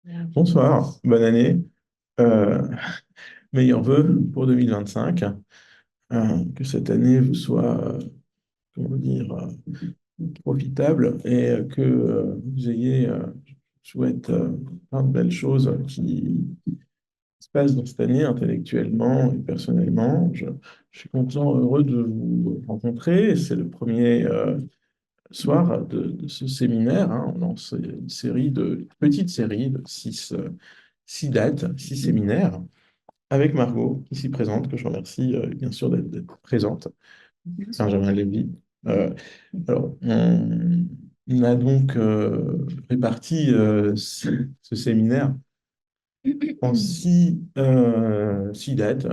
Bonsoir, bonne année. Euh, Meilleurs vœux pour 2025. Que cette année vous soit, comment dire, profitable et que vous ayez, je souhaite, plein de belles choses qui se passent dans cette année intellectuellement et personnellement. Je suis content, heureux de vous rencontrer. C'est le premier soir de ce séminaire, hein. On lance une série une petite série de six dates, six séminaires avec Margot, qui s'y présente, que je remercie bien sûr d'être présente, Bonsoir. Benjamin Lévy. Euh, alors, on a donc réparti ce séminaire en six dates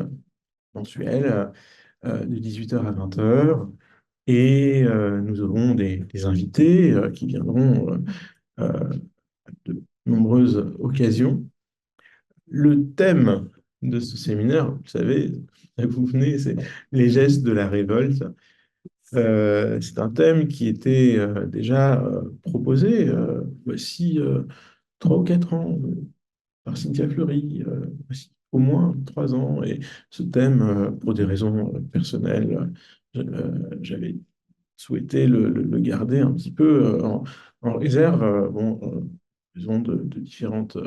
mensuelles, de 18h à 20h, et nous aurons des invités qui viendront euh, de nombreuses occasions. Le thème de ce séminaire, vous savez, vous venez, c'est les gestes de la révolte. C'est un thème qui était déjà proposé voici 3 ou 4 ans par Cynthia Fleury, voici au moins 3 ans. Et ce thème, pour des raisons personnelles, j'avais souhaité le garder un petit peu en réserve, bon, en raison de différentes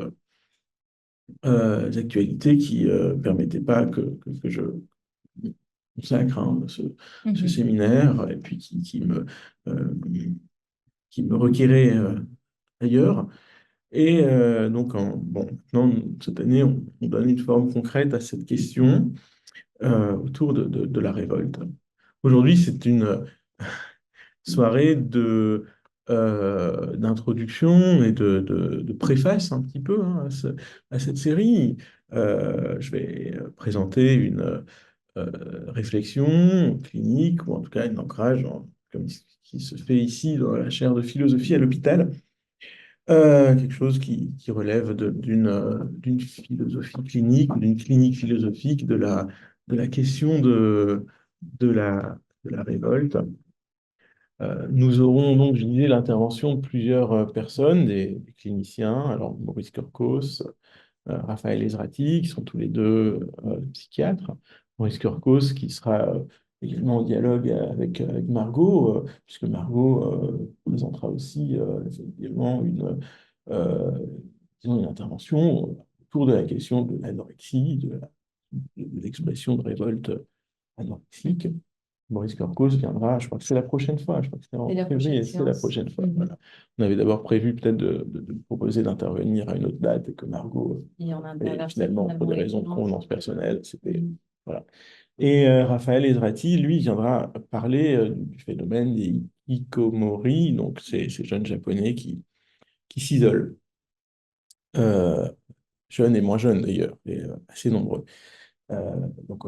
actualités qui ne permettaient pas que je consacre, hein, ce Mhm. séminaire, et puis euh, qui me requérait ailleurs. Et donc, bon, maintenant, cette année, on donne une forme concrète à cette question autour de la révolte. Aujourd'hui, c'est une soirée d'introduction et de préface un petit peu, hein, à cette série. Je vais présenter une réflexion clinique, ou en tout cas un ancrage, comme ce qui se fait ici dans la chaire de philosophie à l'hôpital. Quelque chose qui relève d'une philosophie clinique ou d'une clinique philosophique de la question de de la révolte. Nous aurons donc, je disais, l'intervention de plusieurs personnes, des cliniciens, alors Maurice Kurkos, Raphaël Ezrati, qui sont tous les deux psychiatres. Maurice Kurkos, qui sera également en dialogue avec Margot, puisque Margot présentera aussi également euh, disons, une intervention autour de la question de l'anorexie, de l'expression de révolte anorexique. Maurice Kurkos viendra, je crois que c'est la prochaine fois, je crois que c'est C'est en la prochaine février, c'est la séance. prochaine fois. Mhm. Voilà. On avait d'abord prévu peut-être de proposer d'intervenir à une autre date et que Margot, Et on a et interversé finalement, pour finalement des avec raisons de moi. convenance personnelle, c'était. Mhm. Voilà. Et Raphaël Ezrati, lui, viendra parler du phénomène des hikikomori, donc ces jeunes Japonais qui s'isolent, euh, jeunes et moins jeunes d'ailleurs, et assez nombreux. Donc,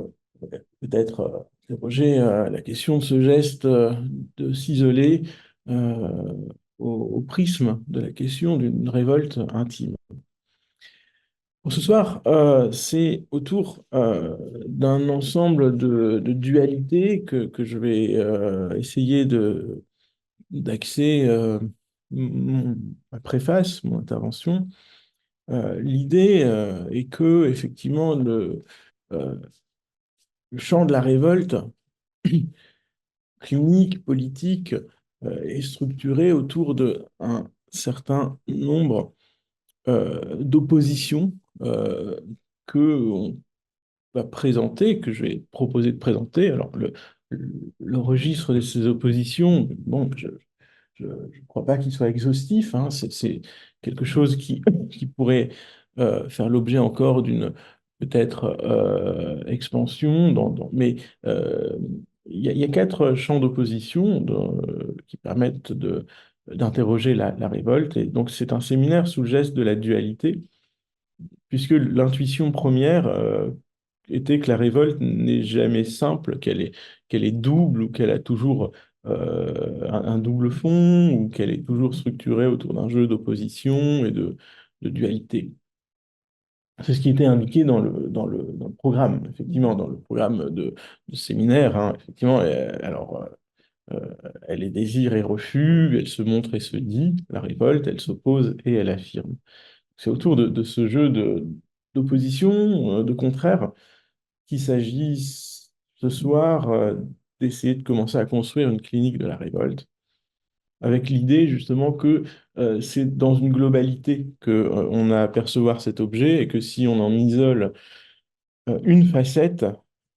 peut-être interroger la question de ce geste de s'isoler euh, au prisme de la question d'une révolte intime. Pour ce soir, c'est autour d'un ensemble de dualités que je vais essayer d'axer ma préface, mon intervention. L'idée est que, effectivement, euh, le champ de la révolte clinique, politique, est structuré autour d'un certain nombre d'oppositions que on va présenter, que je vais proposer de présenter. Alors, le registre de ces oppositions, bon, je ne crois pas qu'il soit exhaustif, hein. C'est quelque chose qui pourrait faire l'objet encore d'une peut-être expansion, mais euh, il y a quatre champs d'opposition qui permettent d'interroger la révolte. Et donc, c'est un séminaire sous le geste de la dualité, puisque l'intuition première était que la révolte n'est jamais simple, qu'elle est double, ou qu'elle a toujours un double fond, ou qu'elle est toujours structurée autour d'un jeu d'opposition et de dualité. C'est ce qui était indiqué dans le programme, effectivement, dans le programme de séminaire, hein. Effectivement, alors, elle est désir et refus, elle se montre et se dit, la révolte, elle s'oppose et elle affirme. c'est autour de ce jeu d'opposition, de contraire, qu'il s'agit ce soir d'essayer de commencer à construire une clinique de la révolte, avec l'idée justement que c'est dans une globalité que on a à percevoir cet objet et que si on en isole une facette,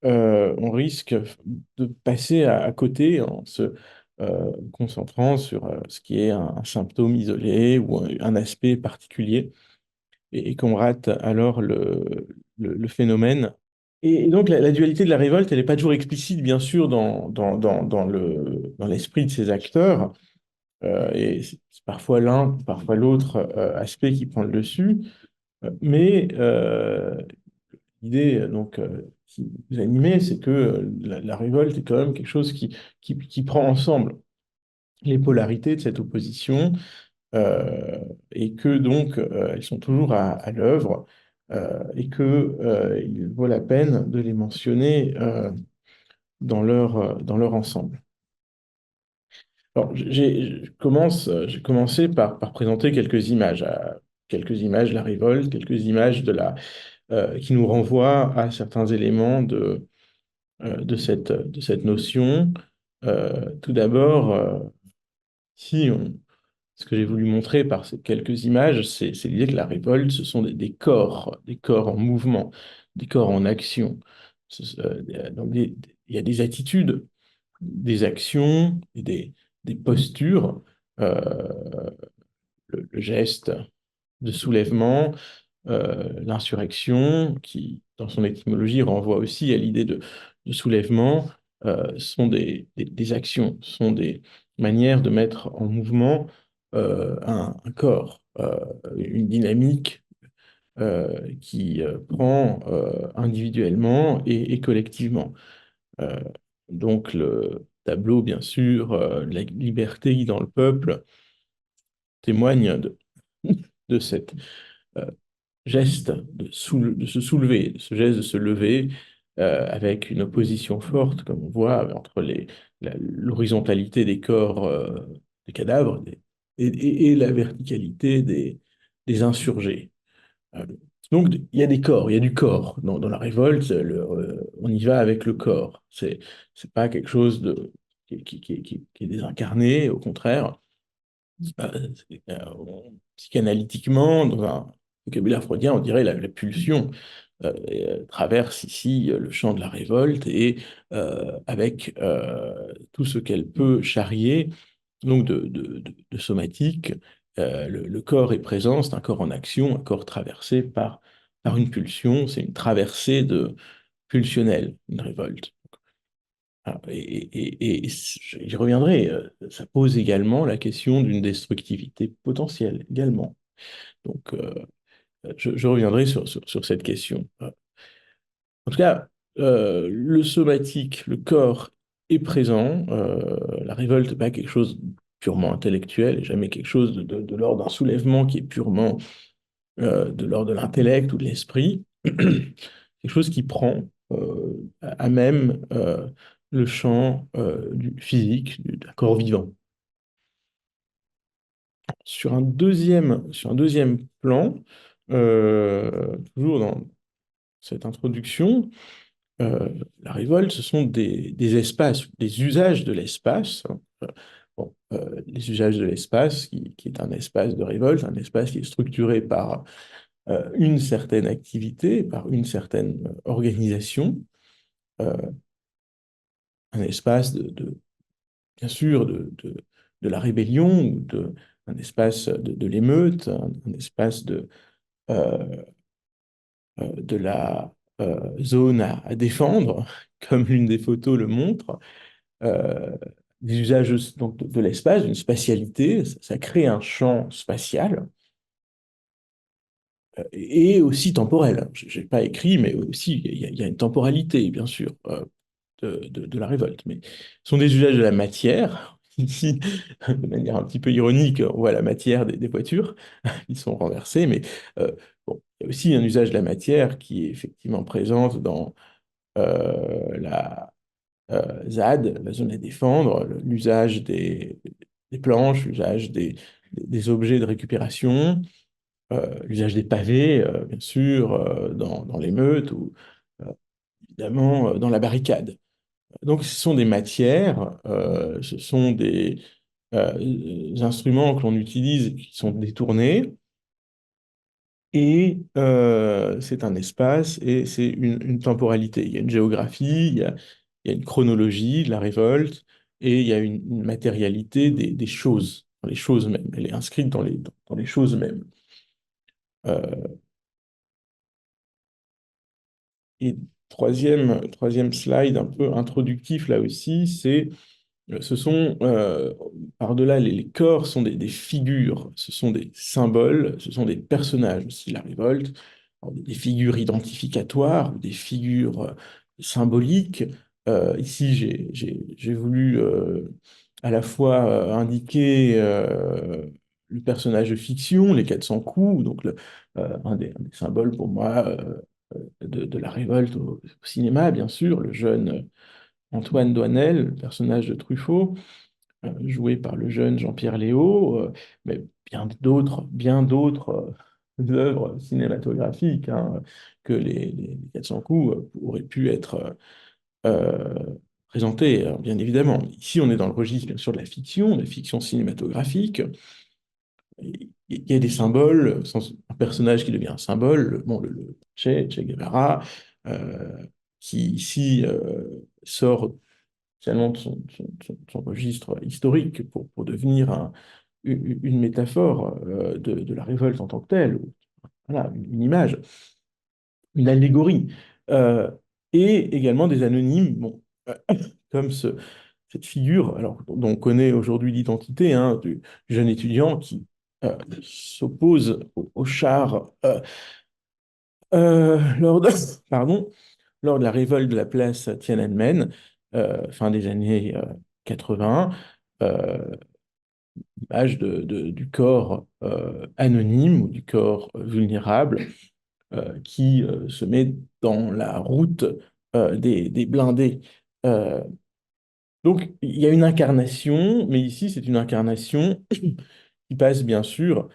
on risque de passer à côté en se concentrant sur ce qui est un symptôme isolé ou un aspect particulier et qu'on rate alors le phénomène. Et donc la dualité de la révolte, elle n'est pas toujours explicite, bien sûr, dans l'esprit de ces acteurs. Et c'est parfois l'un, parfois l'autre aspect qui prend le dessus. Mais l'idée qui nous animait, c'est que la révolte est quand même quelque chose qui prend ensemble les polarités de cette opposition et que donc elles sont toujours à l'œuvre et que il vaut la peine de les mentionner dans leur ensemble. Alors, j'ai commencé par présenter quelques images de la révolte, quelques images qui nous renvoient à certains éléments de cette notion. Tout d'abord, si on, ce que j'ai voulu montrer par ces quelques images, c'est l'idée que la révolte, ce sont des corps en mouvement, des corps en action. Donc il y a des attitudes, des actions et des postures, euh, le geste de soulèvement, l'insurrection, qui, dans son étymologie, renvoie aussi à l'idée de soulèvement, sont des actions, sont des manières de mettre en mouvement un corps, une dynamique qui prend individuellement et collectivement. Euh, donc le tableau, bien sûr, de la liberté dans le peuple témoigne de cette geste de se soulever, de ce geste de se lever avec une opposition forte, comme on voit, entre l'horizontalité des corps des cadavres et la verticalité des insurgés. Euh, donc, il y a des corps, il y a du corps. Dans la révolte, on y va avec le corps. C'est pas quelque chose qui est désincarné, au contraire. Psychanalytiquement, dans un vocabulaire freudien, on dirait la pulsion traverse ici le champ de la révolte et avec tout ce qu'elle peut charrier, donc de somatique, le corps est présent, c'est un corps en action, un corps traversé par une pulsion, c'est une traversée pulsionnelle, une révolte. Ah, et j'y reviendrai, ça pose également la question d'une destructivité potentielle, également. Donc, je reviendrai sur cette question. En tout cas, le somatique, le corps est présent. La révolte n'est pas quelque chose de purement intellectuel, et jamais quelque chose de l'ordre d'un soulèvement qui est purement de l'ordre de l'intellect ou de l'esprit. Quelque chose qui prend à même le champ du physique, d'un corps vivant. Sur un deuxième plan, toujours dans cette introduction, la révolte, ce sont des espaces, des usages de l'espace. Bon, les usages de l'espace, qui est un espace de révolte, un espace qui est structuré par une certaine activité, par une certaine organisation, euh, un espace bien sûr, de la rébellion, un espace de l'émeute, un espace euh, de la zone à défendre, comme l'une des photos le montre, euh, des usages donc, de l'espace, d'une spatialité, ça crée un champ spatial et aussi temporel. Je n'ai pas écrit, mais aussi il y a une temporalité, bien sûr, de la révolte. Mais ce sont des usages de la matière. Ici, de manière un petit peu ironique, on voit la matière des voitures qui sont renversées, mais bon, il y a aussi un usage de la matière qui est effectivement présente dans la ZAD, la zone à défendre, l'usage des planches, l'usage des objets de récupération, l'usage des pavés, bien sûr, dans l'émeute ou euh, évidemment dans la barricade. Donc, ce sont des matières, ce sont des instruments que l'on utilise qui sont détournés, et c'est un espace et c'est une temporalité. Il y a une géographie, il y a une chronologie de la révolte, et il y a une matérialité des choses, dans les choses mêmes. Elle est inscrite dans les choses mêmes. Euh, et troisième slide un peu introductif là aussi, ce sont, par-delà les corps, sont des figures, ce sont des symboles, ce sont des personnages aussi, la révolte. Alors, des figures identificatoires, des figures symboliques. Ici, j'ai voulu à la fois indiquer le personnage de fiction, les 400 coups, donc un des symboles pour moi de la révolte au cinéma, bien sûr, le jeune Antoine Doinel, le personnage de Truffaut, joué par le jeune Jean-Pierre Léaud, mais bien d'autres œuvres cinématographiques, hein, que les 400 coups auraient pu être présentées, alors, bien évidemment. Ici, on est dans le registre, bien sûr, de la fiction cinématographique. Il y a des symboles, un personnage qui devient un symbole, bon, Che Guevara, euh, qui ici sort finalement de son registre historique pour devenir une métaphore de la révolte en tant que telle, ou, voilà, une image, une allégorie. Euh, et également des anonymes, bon, comme cette figure alors, dont on connaît aujourd'hui l'identité, hein, du jeune étudiant qui s'oppose au char lors de, pardon, lors de la révolte de la place Tiananmen, fin des années 80. euh, Image du corps anonyme ou du corps vulnérable qui se met dans la route des blindés. Euh, donc, il y a une incarnation, mais ici, c'est une incarnation qui passe bien sûr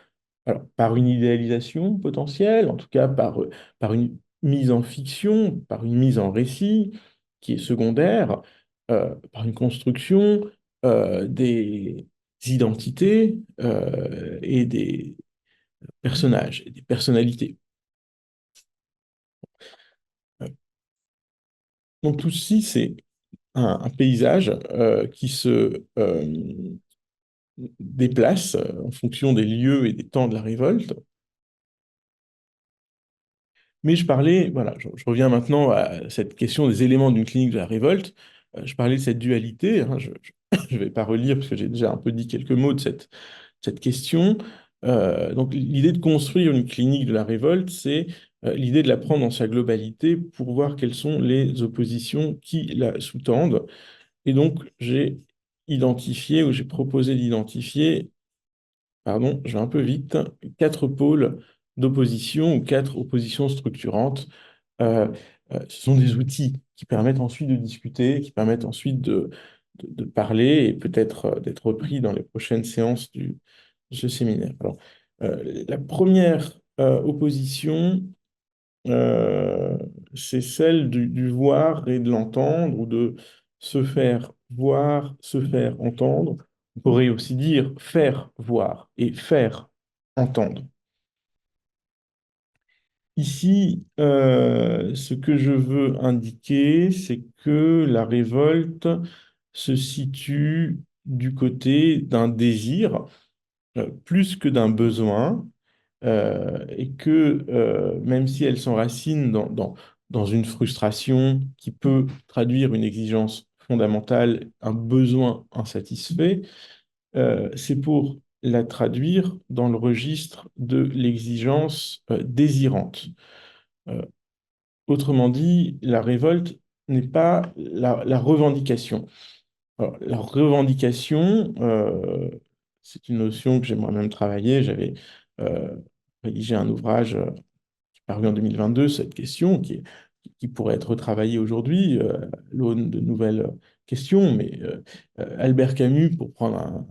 alors, par une idéalisation potentielle, en tout cas par une mise en fiction, par une mise en récit qui est secondaire, par une construction des identités et des personnages, et des personnalités. Donc tout ceci, c'est un paysage qui se déplace en fonction des lieux et des temps de la révolte. Mais je parlais, voilà, je reviens maintenant à cette question des éléments d'une clinique de la révolte. Je parlais de cette dualité, hein, je vais pas relire parce que j'ai déjà un peu dit quelques mots de cette question. Donc l'idée de construire une clinique de la révolte, c'est l'idée de la prendre dans sa globalité pour voir quelles sont les oppositions qui la sous-tendent. Et donc j'ai identifié, ou j'ai proposé d'identifier, pardon, je vais un peu vite, quatre pôles d'opposition ou quatre oppositions structurantes. Euh, Ce sont des outils qui permettent ensuite de discuter, qui permettent ensuite de parler et peut-être d'être repris dans les prochaines séances de ce séminaire. Alors, la première opposition, euh, c'est celle du voir et de l'entendre, ou de se faire voir, se faire entendre. On pourrait aussi dire faire voir et faire entendre. Ici, ce que je veux indiquer, c'est que la révolte se situe du côté d'un désir plus que d'un besoin, et que même si elle s'enracine dans une frustration qui peut traduire une exigence fondamentale, un besoin insatisfait, c'est pour la traduire dans le registre de l'exigence désirante. Euh, Autrement dit, la révolte n'est pas la revendication. Alors, la revendication, c'est une notion que j'ai moi-même travaillée. J'avais euh, rédigé un ouvrage qui est paru en 2022 sur cette question, qui est qui pourrait être retravaillé aujourd'hui à l'aune de nouvelles questions, mais Albert Camus, pour prendre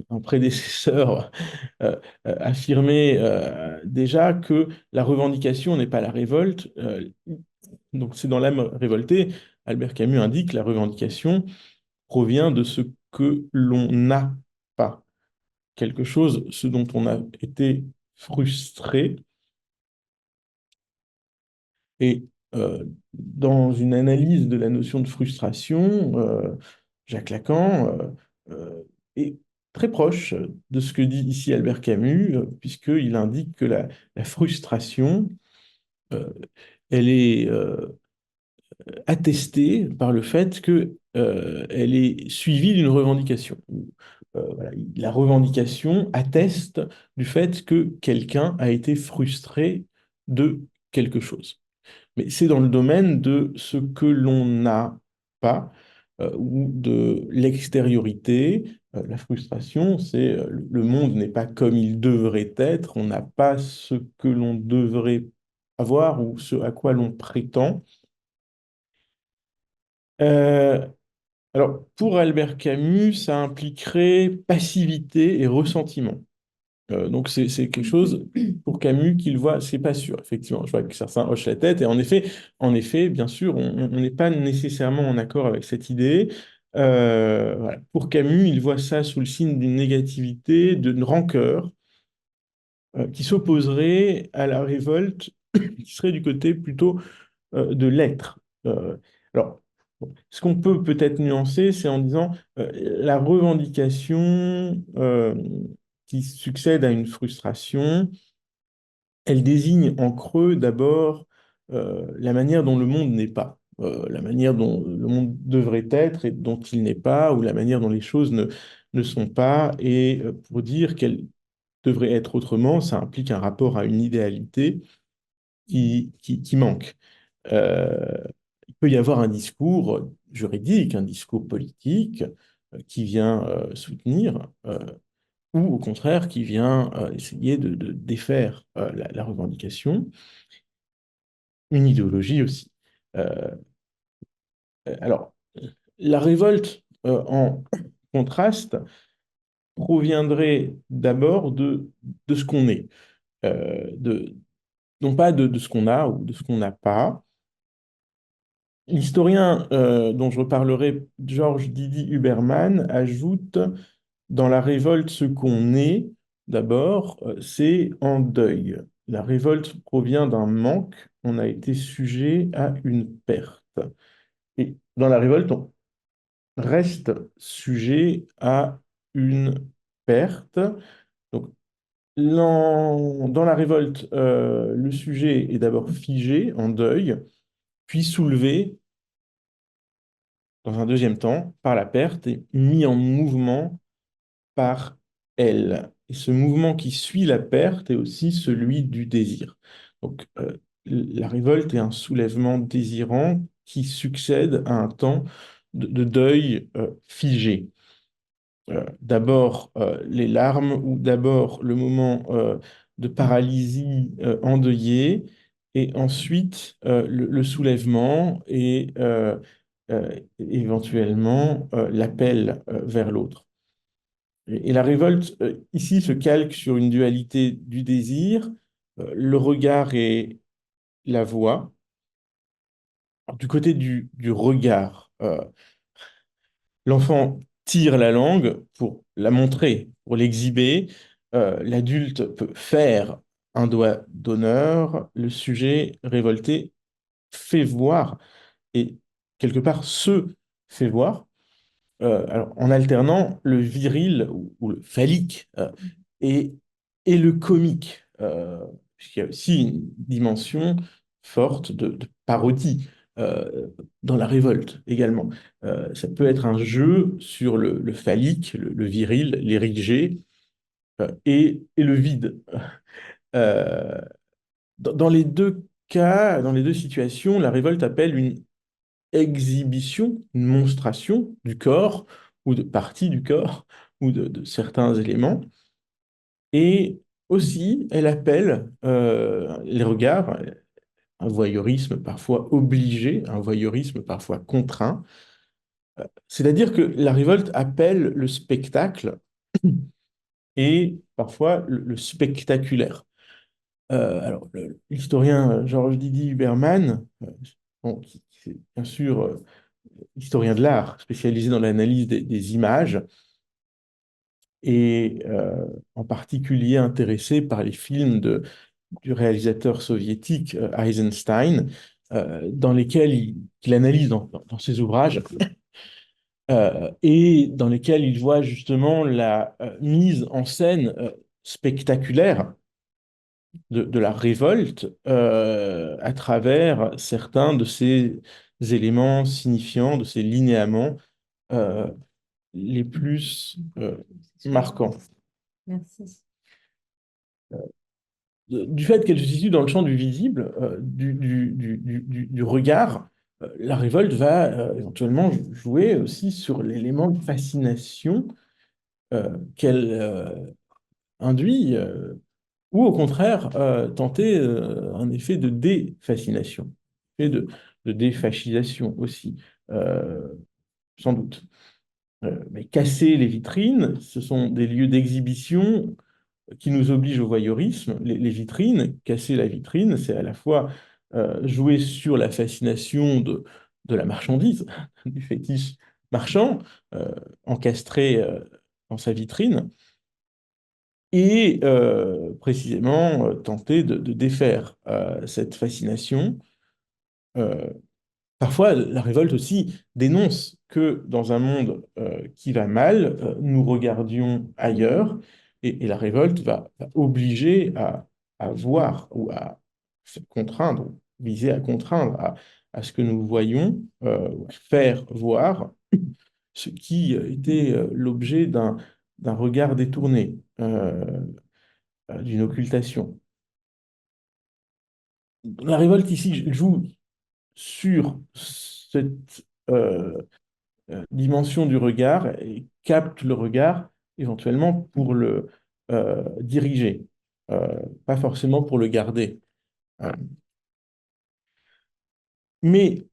un prédécesseur, affirmait déjà que la revendication n'est pas la révolte. Donc c'est dans l'âme révoltée, Albert Camus indique que la revendication provient de ce que l'on n'a pas. Quelque chose, ce dont on a été frustré. Et dans une analyse de la notion de frustration, Jacques Lacan est très proche de ce que dit ici Albert Camus, puisqu'il indique que la frustration, euh, elle est attestée par le fait que, elle est suivie d'une revendication. Voilà, la revendication atteste du fait que quelqu'un a été frustré de quelque chose. Mais c'est dans le domaine de ce que l'on n'a pas ou de l'extériorité. La frustration, c'est le monde n'est pas comme il devrait être, on n'a pas ce que l'on devrait avoir ou ce à quoi l'on prétend. Euh, alors, pour Albert Camus, ça impliquerait passivité et ressentiment. Donc c'est quelque chose pour Camus qu'il voit, c'est pas sûr, effectivement. Je vois que certains hochent la tête, et en effet, bien sûr, on n'est pas nécessairement en accord avec cette idée. Voilà. Pour Camus, il voit ça sous le signe d'une négativité, d'une rancœur, qui s'opposerait à la révolte, qui serait du côté plutôt de l'être. Alors, bon, ce qu'on peut peut-être nuancer, c'est en disant la revendication qui succède à une frustration, elle désigne en creux d'abord la manière dont le monde n'est pas, la manière dont le monde devrait être et dont il n'est pas, ou la manière dont les choses ne sont pas. Et pour dire qu'elle devrait être autrement, ça implique un rapport à une idéalité qui manque. Euh, il peut y avoir un discours juridique, un discours politique qui vient soutenir, ou au contraire qui vient essayer de défaire la revendication, une idéologie aussi. Euh, alors, la révolte, en contraste, proviendrait d'abord de ce qu'on est, non pas de ce qu'on a ou de ce qu'on n'a pas. L'historien dont je reparlerai, Georges Didi Huberman, ajoute dans la révolte, ce qu'on est, d'abord, c'est en deuil. La révolte provient d'un manque, on a été sujet à une perte. Et dans la révolte, on reste sujet à une perte. Donc, dans la révolte, le sujet est d'abord figé, en deuil, puis soulevé dans un deuxième temps par la perte et mis en mouvement par elle. Et ce mouvement qui suit la perte est aussi celui du désir. Donc, la révolte est un soulèvement désirant qui succède à un temps de deuil figé. D'abord les larmes ou d'abord le moment de paralysie endeuillée et ensuite le soulèvement et éventuellement l'appel vers l'autre. Et la révolte, ici, se calque sur une dualité du désir, le regard et la voix. Alors, du côté du regard, l'enfant tire la langue pour la montrer, pour l'exhiber. L'adulte peut faire un doigt d'honneur. Le sujet révolté fait voir et quelque part se fait voir. Alors, en alternant le viril ou le phallique et, et le comique, puisqu'il y a aussi une dimension forte de parodie dans la révolte également. Ça peut être un jeu sur le phallique, le viril, l'érigé et le vide. Euh, dans les deux cas, dans les deux situations, la révolte appelle une exhibition, une monstration du corps ou de parties du corps ou de certains éléments. Et aussi, elle appelle les regards, un voyeurisme parfois obligé, un voyeurisme parfois contraint. C'est-à-dire que la révolte appelle le spectacle et parfois le spectaculaire. Alors, l'historien Georges Didier Huberman, bon, qui est bien sûr historien de l'art, spécialisé dans l'analyse des images, et en particulier intéressé par les films du réalisateur soviétique Eisenstein, dans lesquels qu'il analyse dans ses ouvrages, et dans lesquels il voit justement la mise en scène spectaculaire de la révolte à travers certains de ces éléments signifiants, de ces linéaments euh, les plus marquants. Merci. Du fait qu'elle se situe dans le champ du visible, du regard, la révolte va éventuellement jouer aussi sur l'élément de fascination qu'elle induit, ou au contraire tenter un effet de défascination, et de défascisation aussi, euh, sans doute. Mais casser les vitrines, ce sont des lieux d'exhibition qui nous obligent au voyeurisme. Les vitrines, casser la vitrine, c'est à la fois jouer sur la fascination de la marchandise, du fétiche marchand, euh, encastré dans sa vitrine, et précisément tenter de défaire cette fascination. Euh, Parfois, la révolte aussi dénonce que dans un monde qui va mal, nous regardions ailleurs, et la révolte va obliger à voir ou à se contraindre, viser à contraindre à ce que nous voyons, faire voir ce qui était l'objet d'un regard détourné, d'une occultation. La révolte ici joue sur cette dimension du regard et capte le regard éventuellement pour le diriger, pas forcément pour le garder. Euh, mais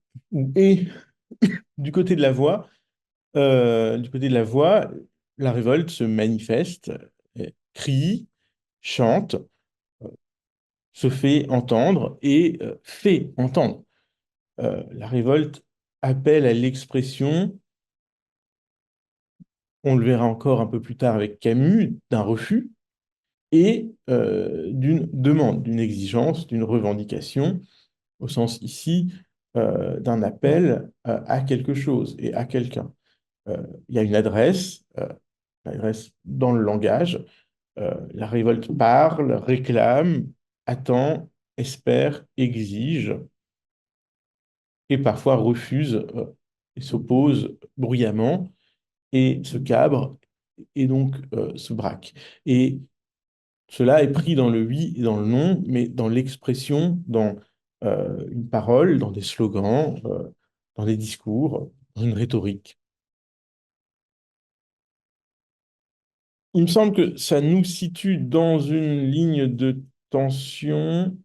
et du côté de la voix, du côté de la voix, la révolte se manifeste, crie, chante, se fait entendre et fait entendre. La révolte appelle à l'expression, on le verra encore un peu plus tard avec Camus, d'un refus et d'une demande, d'une exigence, d'une revendication, au sens ici d'un appel à quelque chose et à quelqu'un. Il y a une adresse dans le langage. La révolte parle, réclame, attend, espère, exige, et parfois refuse et s'oppose bruyamment, et se cabre, et donc se braque. Et cela est pris dans le oui et dans le non, mais dans l'expression, dans une parole, dans des slogans, dans des discours, dans une rhétorique. Il me semble que ça nous situe dans une ligne de tension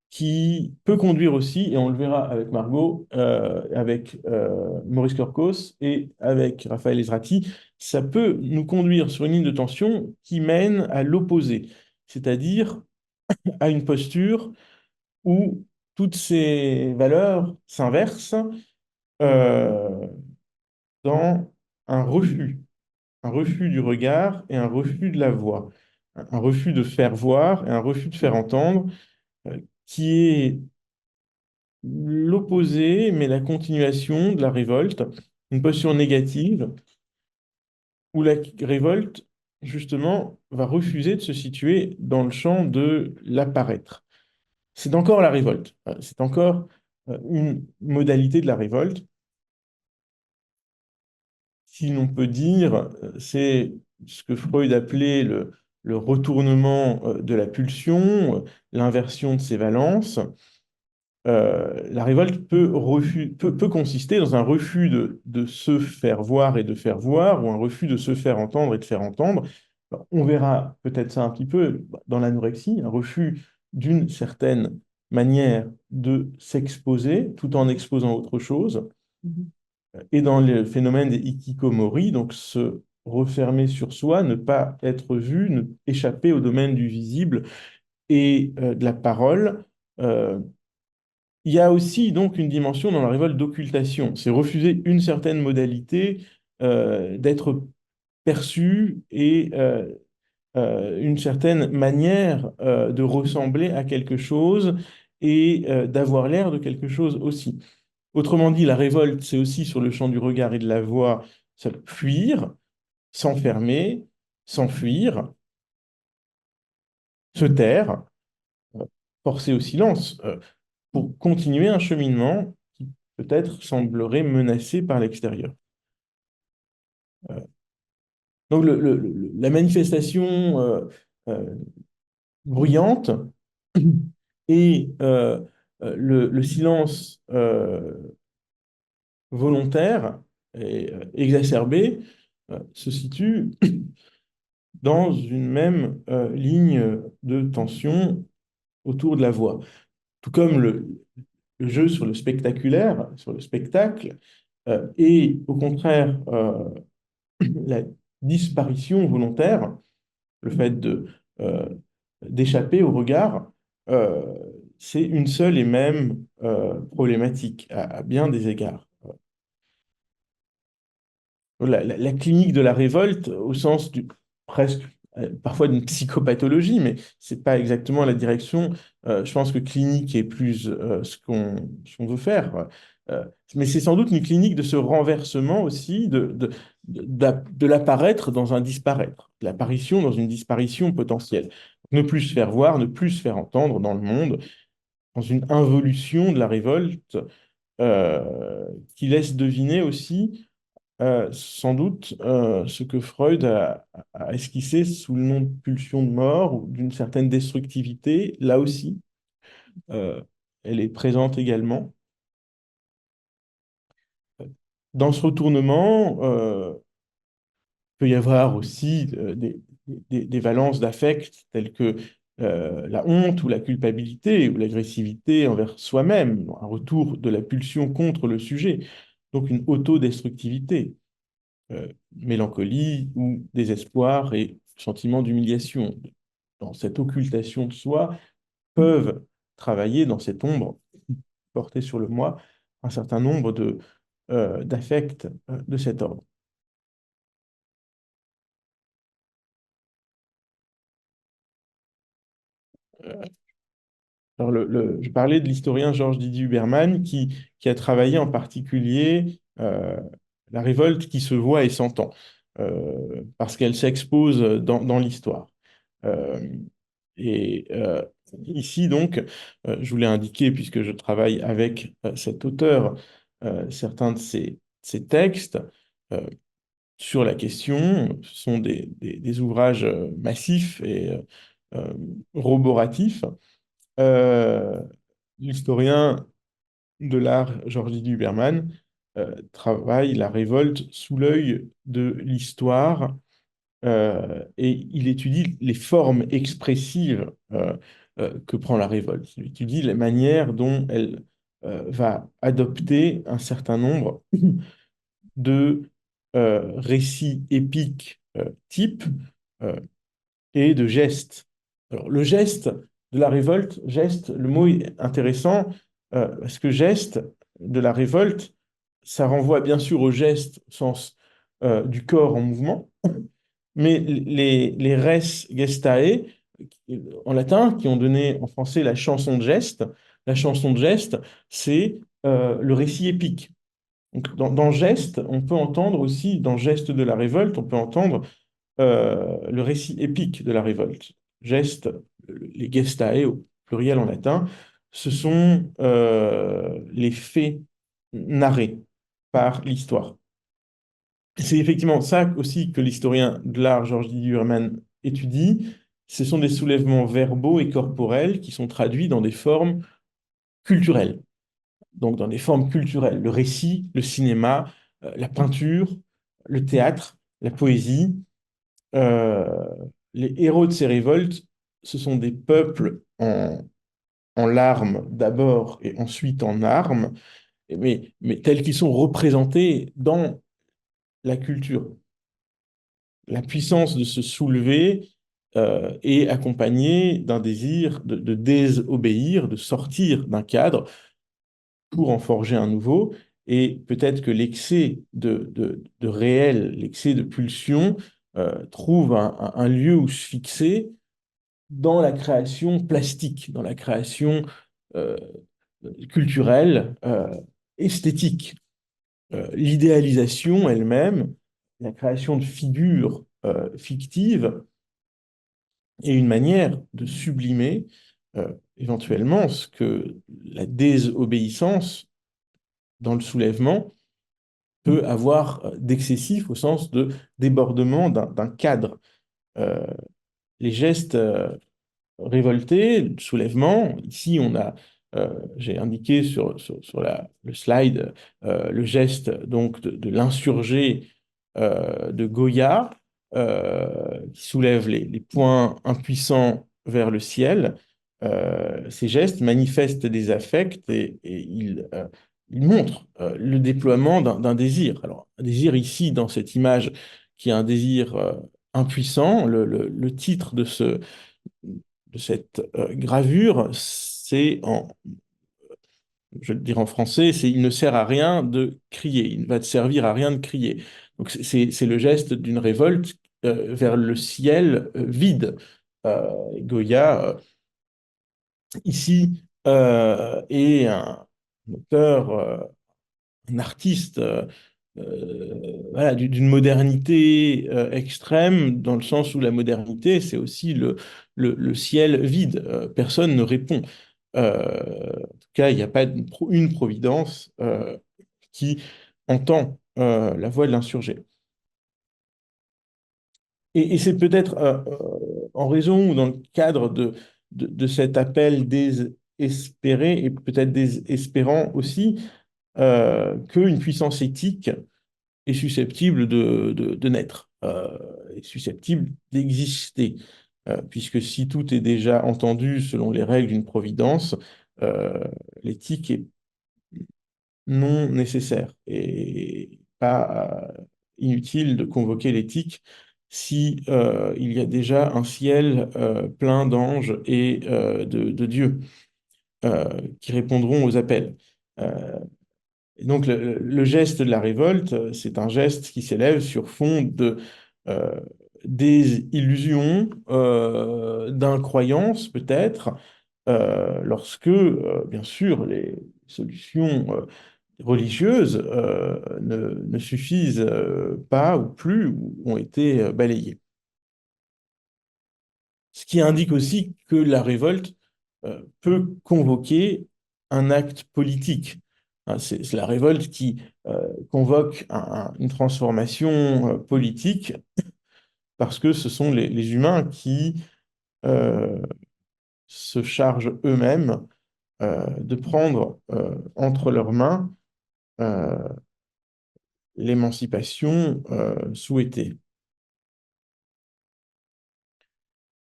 qui peut conduire aussi, et on le verra avec Margot, avec Maurice Clercos et avec Raphaël Ezrati, ça peut nous conduire sur une ligne de tension qui mène à l'opposé, c'est-à-dire à une posture où toutes ces valeurs s'inversent euh, dans un un refus du regard et un refus de la voix, un refus de faire voir et un refus de faire entendre, qui est l'opposé, mais la continuation de la révolte, une posture négative où la révolte, justement, va refuser de se situer dans le champ de l'apparaître. C'est encore la révolte. C'est encore une modalité de la révolte. Si l'on peut dire, c'est ce que Freud appelait le retournement de la pulsion, l'inversion de ses valences. La révolte peut consister dans un refus de se faire voir et de faire voir, ou un refus de se faire entendre et de faire entendre. Alors, on verra peut-être ça un petit peu dans l'anorexie, un refus d'une certaine manière de s'exposer tout en exposant autre chose. Mhm. Et dans le phénomène des hikikomori, donc se refermer sur soi, ne pas être vu, ne échapper au domaine du visible et de la parole. euh, il y a aussi donc une dimension dans la révolte d'occultation. C'est refuser une certaine modalité d'être perçu et une certaine manière de ressembler à quelque chose et d'avoir l'air de quelque chose aussi. Autrement dit, la révolte, c'est aussi sur le champ du regard et de la voix, fuir, s'enfermer, s'enfuir, se taire, euh, forcer au silence, pour continuer un cheminement qui peut-être semblerait menacé par l'extérieur. Euh, donc la manifestation euh, bruyante et le silence volontaire et exacerbé se situent dans une même ligne de tension autour de la voix. Tout comme le jeu sur le spectaculaire, sur le spectacle, et au contraire la disparition volontaire, le fait euh, d'échapper au regard, euh, c'est une seule et même problématique à bien des égards. La clinique de la révolte, au sens du presque parfois d'une psychopathologie, mais c'est pas exactement la direction. Je pense que clinique est plus ce qu'on veut faire. Euh, mais c'est sans doute une clinique de ce renversement aussi, de l'apparaître dans un disparaître, de l'apparition dans une disparition potentielle. Ne plus se faire voir, ne plus se faire entendre dans le monde, dans une involution de la révolte qui laisse deviner aussi sans doute ce que Freud a esquissé sous le nom de pulsion de mort ou d'une certaine destructivité, là aussi, euh, elle est présente également. Dans ce retournement, peut y avoir aussi des valences d'affect telles que la honte ou la culpabilité ou l'agressivité envers soi-même, un retour de la pulsion contre le sujet, donc une autodestructivité. Mélancolie ou désespoir et sentiment d'humiliation. Dans cette occultation de soi, peuvent travailler dans cette ombre portée sur le moi un certain nombre d'affects de cet ordre. Alors je parlais de l'historien Georges Didier Huberman qui a travaillé en particulier la révolte qui se voit et s'entend, parce qu'elle s'expose dans l'histoire. Euh, et ici, donc, je voulais indiquer, puisque je travaille avec cet auteur, certains de ses textes euh, sur la question. Ce sont des ouvrages massifs et euh, roboratifs. Euh, L'historien de l'art, Georges Huberman, travaille la révolte sous l'œil de l'histoire et il étudie les formes expressives que prend la révolte. Il étudie la manière dont elle va adopter un certain nombre de récits épiques types euh, et de gestes. Alors, le geste de la révolte, geste, le mot est intéressant parce que geste de la révolte, ça renvoie bien sûr au geste au sens du corps en mouvement, mais les res gestae, en latin, qui ont donné en français la chanson de geste, c'est le récit épique. Donc, dans geste, on peut entendre aussi, dans geste de la révolte, on peut entendre le récit épique de la révolte. Geste, les gestae au pluriel en latin, ce sont les faits narrés par l'histoire. C'est effectivement ça aussi que l'historien de l'art Georges Didier Huberman étudie. Ce sont des soulèvements verbaux et corporels qui sont traduits dans des formes culturelles. Donc dans des formes culturelles, le récit, le cinéma, la peinture, le théâtre, la poésie. Euh, les héros de ces révoltes, ce sont des peuples en larmes d'abord et ensuite en armes, mais tels qu'ils sont représentés dans la culture. La puissance de se soulever est accompagnée d'un désir de désobéir, de sortir d'un cadre pour en forger un nouveau. Et peut-être que l'excès de réel, l'excès de pulsion, trouve un lieu où se fixer dans la création plastique, dans la création euh, culturelle, esthétique. L'idéalisation elle-même, la création de figures fictives est une manière de sublimer éventuellement ce que la désobéissance dans le soulèvement peut avoir d'excessif au sens de débordement d'un cadre. Euh, les gestes révolté, le soulèvement. Ici, j'ai indiqué sur le slide le geste donc de l'insurgé de Goya qui soulève les poings impuissants vers le ciel. Ces gestes manifestent des affects et ils montrent le déploiement d'un désir. Alors, un désir ici, dans cette image, qui est un désir impuissant, le titre de cette gravure, je vais le dire en français, c'est il ne sert à rien de crier, il ne va te servir à rien de crier. Donc c'est le geste d'une révolte vers le ciel vide. Goya, ici, est un auteur, un artiste voilà, d'une modernité extrême, dans le sens où la modernité, c'est aussi le ciel vide. Personne ne répond. En tout cas, il n'y a pas une providence qui entend la voix de l'insurgé. Et c'est peut-être en raison ou dans le cadre de cet appel désespéré et peut-être désespérant aussi qu'une puissance éthique est susceptible de naître, est susceptible d'exister. Puisque si tout est déjà entendu selon les règles d'une providence, euh, l'éthique est non nécessaire et pas inutile de convoquer l'éthique si il y a déjà un ciel plein d'anges et de dieux qui répondront aux appels. Euh, et donc le geste de la révolte, c'est un geste qui s'élève sur fond euh, des illusions, d'incroyances peut-être, lorsque, bien sûr, les solutions religieuses ne suffisent pas ou plus ou ont été balayées. Ce qui indique aussi que la révolte peut convoquer un acte politique. Hein, c'est la révolte qui convoque une transformation politique parce que ce sont les humains qui euh, se chargent eux-mêmes de prendre entre leurs mains euh, l'émancipation souhaitée.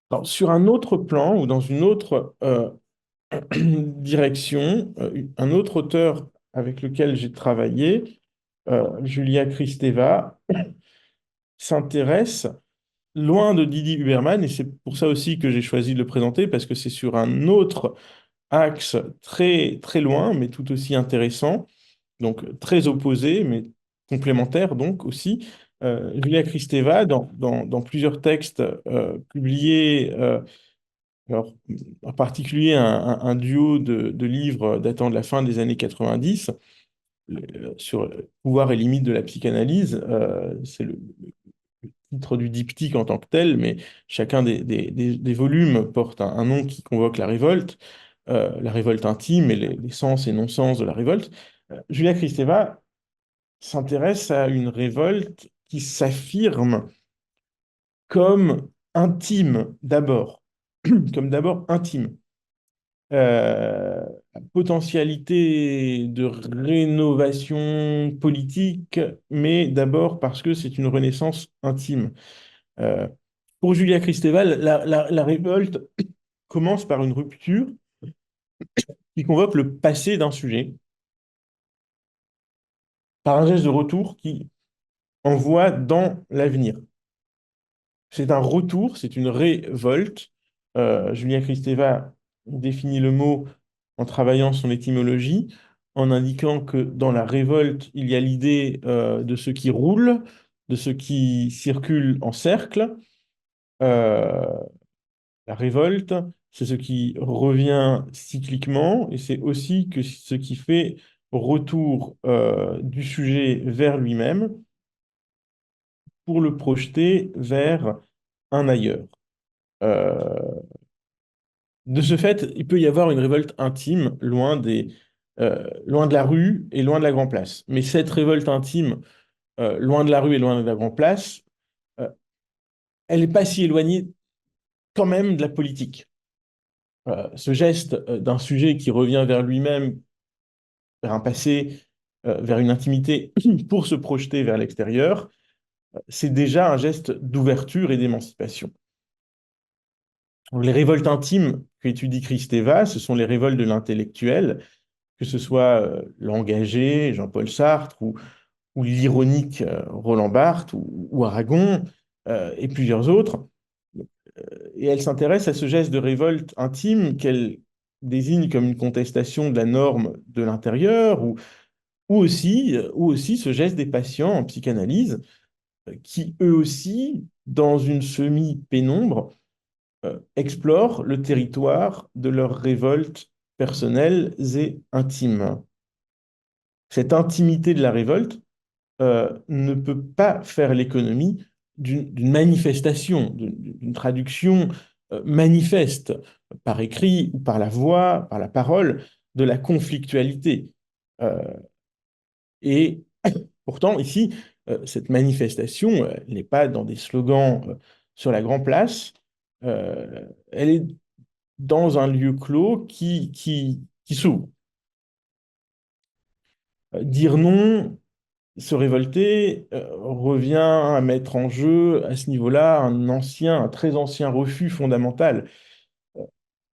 Alors, sur un autre plan ou dans une autre direction, un autre auteur avec lequel j'ai travaillé, Julia Kristeva, s'intéresse loin de Didi Huberman, et c'est pour ça aussi que j'ai choisi de le présenter, parce que c'est sur un autre axe très, très loin, mais tout aussi intéressant, donc très opposé, mais complémentaire donc aussi. Julia Kristeva, dans plusieurs textes publiés, alors, en particulier un duo de livres datant de la fin des années 90, sur le pouvoir et limites de la psychanalyse, c'est le titre du diptyque en tant que tel, mais chacun des volumes porte un nom qui convoque la révolte intime et les sens et non-sens de la révolte. Julia Kristeva s'intéresse à une révolte qui s'affirme comme intime d'abord, comme d'abord intime. Potentialité de rénovation politique, mais d'abord parce que c'est une renaissance intime. Euh, pour Julia Kristeva, la révolte commence par une rupture qui convoque le passé d'un sujet par un geste de retour qui envoie dans l'avenir. C'est un retour, c'est une révolte. Julia Kristeva définit le mot en travaillant son étymologie, en indiquant que dans la révolte, il y a l'idée de ce qui roule, de ce qui circule en cercle. Euh, la révolte, c'est ce qui revient cycliquement, et c'est aussi que ce qui fait retour du sujet vers lui-même pour le projeter vers un ailleurs. Euh, de ce fait, il peut y avoir une révolte intime loin de la rue et loin de la Grand Place. Mais cette révolte intime, loin de la rue et loin de la Grand Place, euh, elle n'est pas si éloignée quand même de la politique. Ce geste d'un sujet qui revient vers lui-même, vers un passé, vers une intimité, pour se projeter vers l'extérieur, c'est déjà un geste d'ouverture et d'émancipation. Les révoltes intimes qu'étudie Kristeva, ce sont les révoltes de l'intellectuel, que ce soit l'engagé, Jean-Paul Sartre, ou l'ironique Roland Barthes, ou Aragon, et plusieurs autres. Et elle s'intéresse à ce geste de révolte intime qu'elle désigne comme une contestation de la norme de l'intérieur, ou aussi ce geste des patients en psychanalyse, qui eux aussi, dans une semi-pénombre, explorent le territoire de leurs révoltes personnelles et intimes. Cette intimité de la révolte ne peut pas faire l'économie d'une manifestation, d'une traduction manifeste par écrit ou par la voix, par la parole, de la conflictualité. Euh, et pourtant, ici, cette manifestation, elle n'est pas dans des slogans sur la Grand Place, elle est dans un lieu clos qui s'ouvre. Dire non, se révolter revient à mettre en jeu à ce niveau-là un très ancien refus fondamental.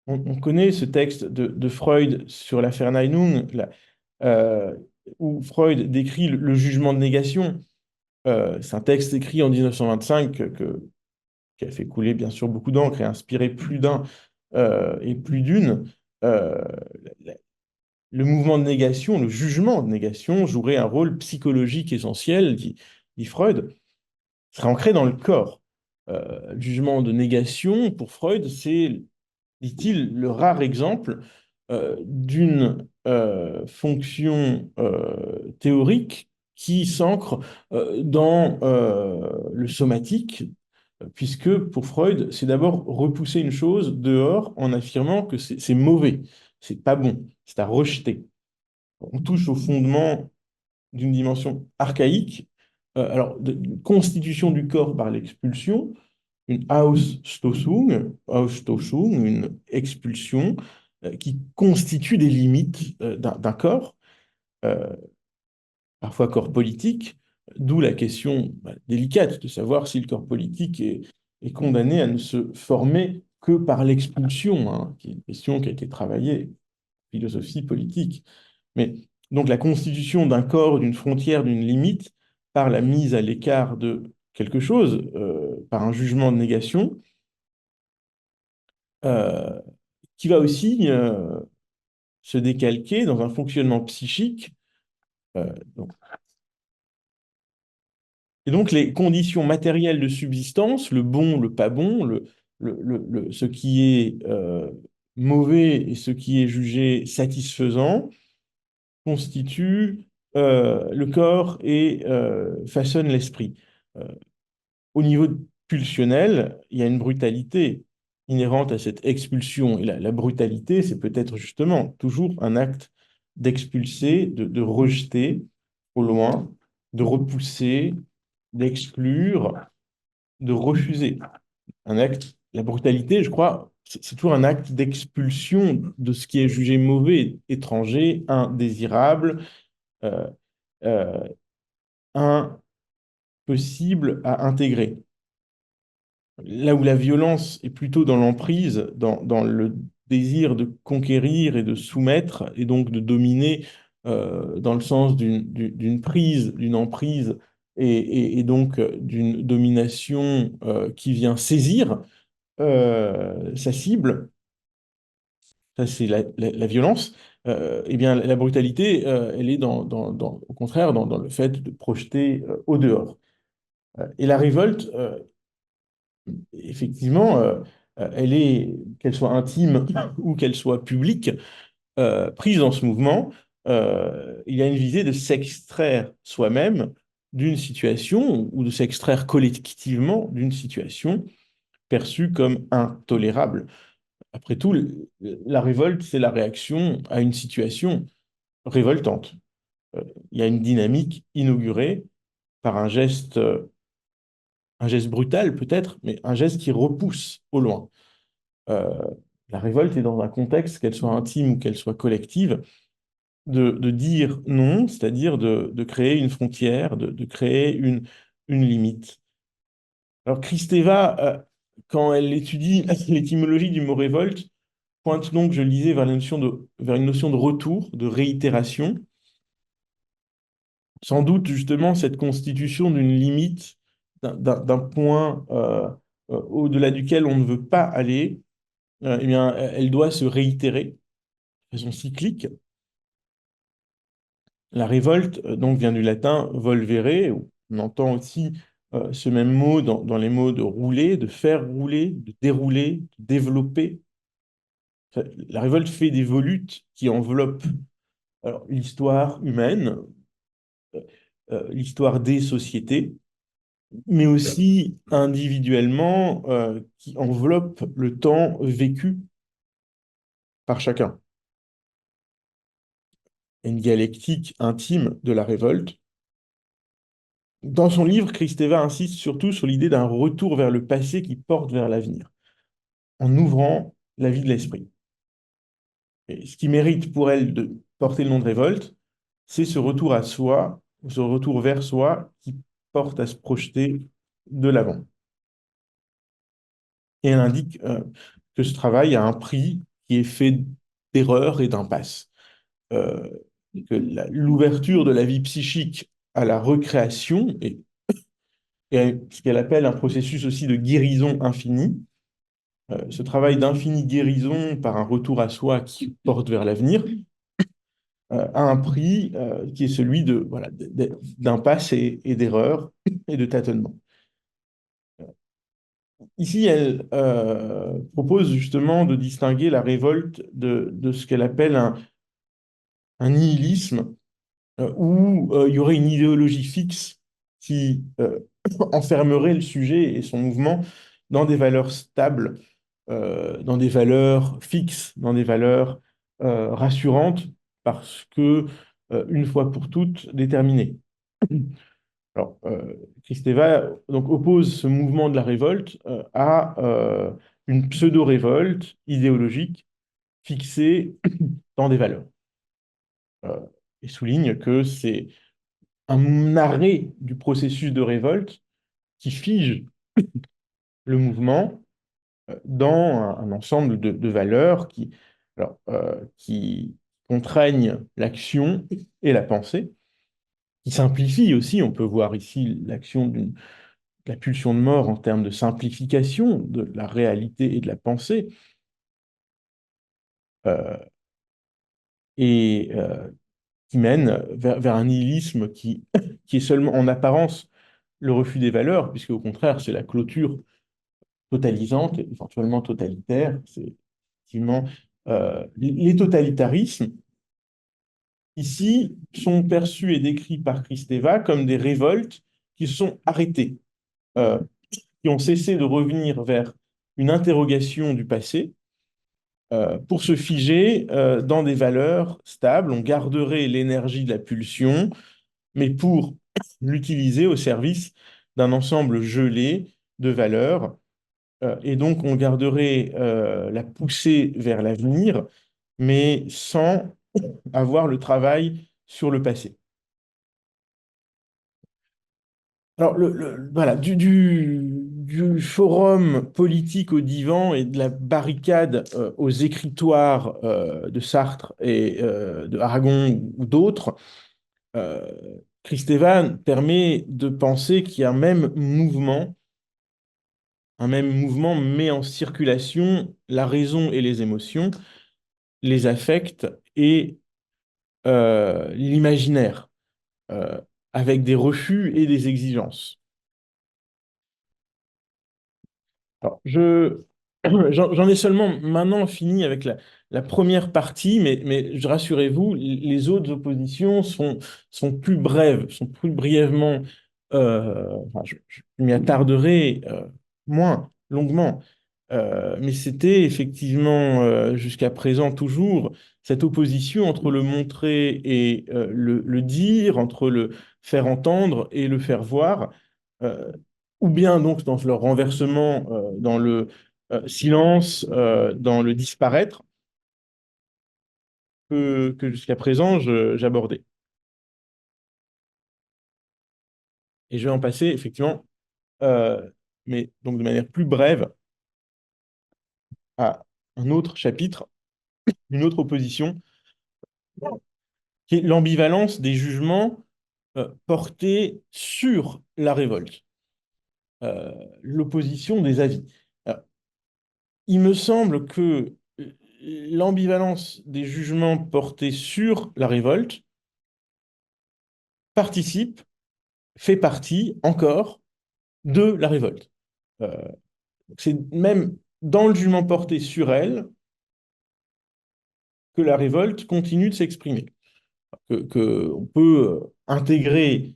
On connaît ce texte de Freud sur la Verneinung, euh, où Freud décrit le jugement de négation. C'est un texte écrit en 1925 qui a fait couler bien sûr beaucoup d'encre et inspiré plus d'un et plus d'une. Euh, le mouvement de négation, le jugement de négation jouerait un rôle psychologique essentiel, dit Freud, serait ancré dans le corps. Le jugement de négation, pour Freud, c'est, dit-il, le rare exemple d'une fonction théorique qui s'ancre dans le somatique, puisque pour Freud, c'est d'abord repousser une chose dehors en affirmant que c'est mauvais, c'est pas bon, c'est à rejeter. On touche au fondement d'une dimension archaïque, alors de constitution du corps par l'expulsion, une Ausstoßung, une expulsion qui constitue des limites d'un corps, euh, parfois corps politique, d'où la question délicate de savoir si le corps politique est condamné à ne se former que par l'expulsion, hein, qui est une question qui a été travaillée en philosophie politique. Mais donc la constitution d'un corps, d'une frontière, d'une limite, par la mise à l'écart de quelque chose, par un jugement de négation, euh, qui va aussi se décalquer dans un fonctionnement psychique. Donc. Et donc les conditions matérielles de subsistance, le bon, le pas bon, ce qui est mauvais et ce qui est jugé satisfaisant, constituent le corps et façonnent l'esprit. Euh, Au niveau pulsionnel, il y a une brutalité inhérente à cette expulsion. Et la brutalité, c'est peut-être justement toujours un acte d'expulser, de rejeter au loin, de repousser, d'exclure, de refuser. La brutalité, je crois, c'est toujours un acte d'expulsion de ce qui est jugé mauvais, étranger, indésirable, euh, euh, impossible à intégrer. Là où la violence est plutôt dans l'emprise, dans le désir de conquérir et de soumettre, et donc de dominer dans le sens d'une prise, d'une emprise, et donc d'une domination qui vient saisir sa cible, ça c'est la violence. Eh bien, la brutalité, elle est au contraire dans le fait de projeter au dehors. Et la révolte, effectivement, elle est, qu'elle soit intime ou qu'elle soit publique, prise dans ce mouvement, il y a une visée de s'extraire soi-même d'une situation ou de s'extraire collectivement d'une situation perçue comme intolérable. Après tout, la révolte, c'est la réaction à une situation révoltante. Euh, il y a une dynamique inaugurée par un geste brutal peut-être, mais un geste qui repousse au loin. Euh, la révolte est dans un contexte, qu'elle soit intime ou qu'elle soit collective, de dire non, c'est-à-dire de créer une frontière, de créer une limite. Alors Kristeva, quand elle étudie l'étymologie du mot révolte, pointe donc, je le disais, vers une notion de retour, de réitération. Sans doute justement cette constitution d'une limite, d'un point au-delà duquel on ne veut pas aller, eh bien, elle doit se réitérer de façon cyclique. La révolte, donc, vient du latin volvere, où on entend aussi ce même mot dans les mots de rouler, de faire rouler, de dérouler, de développer. Enfin, la révolte fait des volutes qui enveloppent alors, l'histoire humaine, l'histoire des sociétés, mais aussi individuellement, qui enveloppe le temps vécu par chacun. Une dialectique intime de la révolte. Dans son livre, Kristeva insiste surtout sur l'idée d'un retour vers le passé qui porte vers l'avenir, en ouvrant la vie de l'esprit. Et ce qui mérite pour elle de porter le nom de révolte, c'est ce retour à soi, ce retour vers soi qui porte à se projeter de l'avant. Et elle indique que ce travail a un prix qui est fait d'erreurs et d'impasses. Euh, que l'ouverture de la vie psychique à la recréation et à ce qu'elle appelle un processus aussi de guérison infinie, ce travail d'infinie guérison par un retour à soi qui porte vers l'avenir, a un prix qui est celui de, voilà, d'impasse et d'erreurs et de tâtonnements. Ici, elle propose justement de distinguer la révolte de ce qu'elle appelle un nihilisme où il y aurait une idéologie fixe qui enfermerait le sujet et son mouvement dans des valeurs stables, dans des valeurs fixes, dans des valeurs rassurantes, parce que, une fois pour toutes, déterminées. Alors, Kristeva donc, oppose ce mouvement de la révolte à une pseudo-révolte idéologique fixée dans des valeurs. Euh, et souligne que c'est un arrêt du processus de révolte qui fige le mouvement dans un ensemble de valeurs qui contraignent l'action et la pensée, qui simplifient aussi. On peut voir ici l'action de la pulsion de mort en termes de simplification de la réalité et de la pensée, euh, et qui mène vers un nihilisme qui est seulement en apparence le refus des valeurs, puisque au contraire, c'est la clôture totalisante, éventuellement totalitaire. C'est effectivement les totalitarismes, ici, sont perçus et décrits par Kristeva comme des révoltes qui se sont arrêtées, euh, qui ont cessé de revenir vers une interrogation du passé pour se figer dans des valeurs stables. On garderait l'énergie de la pulsion, mais pour l'utiliser au service d'un ensemble gelé de valeurs. Et donc, on garderait la poussée vers l'avenir, mais sans avoir le travail sur le passé. Alors, voilà, du forum politique au divan et de la barricade aux écritoires de Sartre et de Aragon ou d'autres, euh, Christevan permet de penser qu'il y a un même mouvement met en circulation la raison et les émotions, les affects et l'imaginaire, euh, avec des refus et des exigences. Alors, j'en ai seulement maintenant fini avec la première partie, mais rassurez-vous, les autres oppositions sont plus brèves, sont plus brièvement, enfin, je m'y attarderai moins longuement. Mais c'était effectivement jusqu'à présent toujours cette opposition entre le montrer et le dire, entre le faire entendre et le faire voir, euh, ou bien donc dans leur renversement dans le silence, dans le disparaître, que jusqu'à présent j'abordais. Et je vais en passer effectivement, mais donc de manière plus brève, à un autre chapitre, une autre opposition, qui est l'ambivalence des jugements portés sur la révolte, euh, l'opposition des avis. Alors, il me semble que l'ambivalence des jugements portés sur la révolte participe, fait partie encore de la révolte. Euh, c'est même dans le jugement porté sur elle que la révolte continue de s'exprimer. On peut intégrer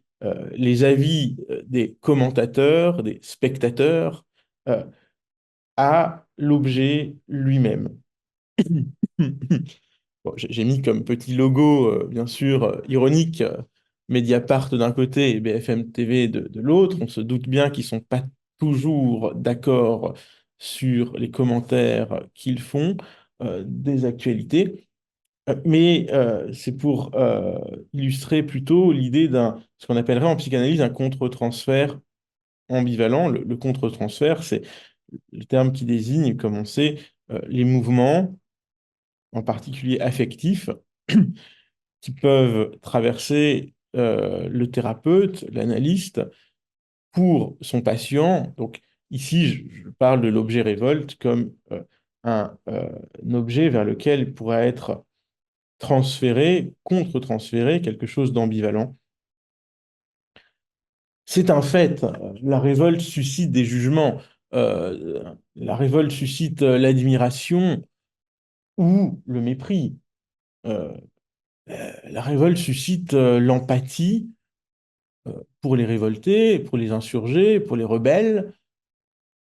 les avis des commentateurs, des spectateurs, euh, à l'objet lui-même. Bon, j'ai mis comme petit logo, bien sûr, ironique, Mediapart d'un côté et BFM TV de l'autre. On se doute bien qu'ils ne sont pas toujours d'accord sur les commentaires qu'ils font des actualités. Mais c'est pour illustrer plutôt l'idée ce qu'on appellerait en psychanalyse un contre-transfert ambivalent. Le contre-transfert, c'est le terme qui désigne, comme on sait, les mouvements, en particulier affectifs, qui peuvent traverser le thérapeute, l'analyste, pour son patient. Donc ici, je parle de l'objet révolte comme un objet vers lequel pourrait être transféré, contre-transféré, quelque chose d'ambivalent. C'est un fait, la révolte suscite des jugements, la révolte suscite l'admiration ou le mépris. Euh, la révolte suscite l'empathie pour les révoltés, pour les insurgés, pour les rebelles,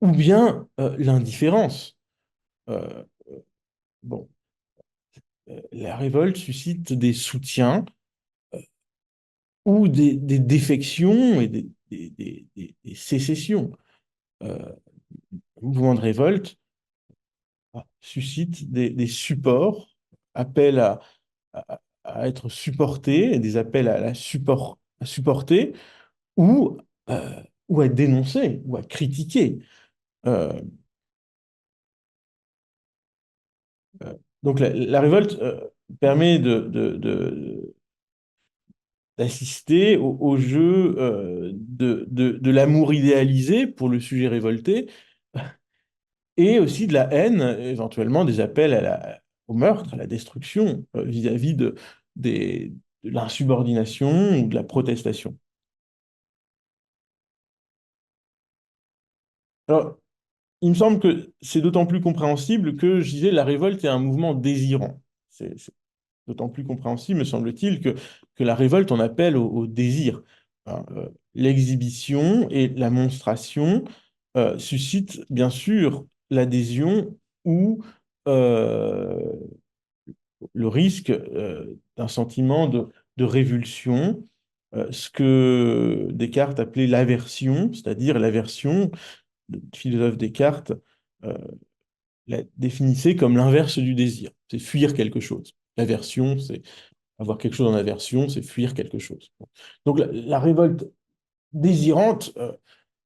ou bien l'indifférence. Euh, bon, la révolte suscite des soutiens ou des défections et des sécessions. Le mouvement de révolte suscite des supports, appelle à être supporté, des appels à supporter ou, ou à dénoncer ou à critiquer. Euh, donc la révolte permet d'assister au jeu de l'amour idéalisé pour le sujet révolté et aussi de la haine, éventuellement des appels au meurtre, à la destruction vis-à-vis des- de l'insubordination ou de la protestation. Alors, il me semble que c'est d'autant plus compréhensible que, je disais, la révolte est un mouvement désirant. C'est d'autant plus compréhensible, me semble-t-il, que la révolte en appelle au désir. Hein, l'exhibition et la monstration suscitent bien sûr l'adhésion ou euh, le risque d'un sentiment de révulsion, ce que Descartes appelait l'aversion, c'est-à-dire l'aversion, le philosophe Descartes euh, la définissait comme l'inverse du désir, c'est fuir quelque chose. L'aversion, c'est avoir quelque chose en aversion, c'est fuir quelque chose. Donc la révolte désirante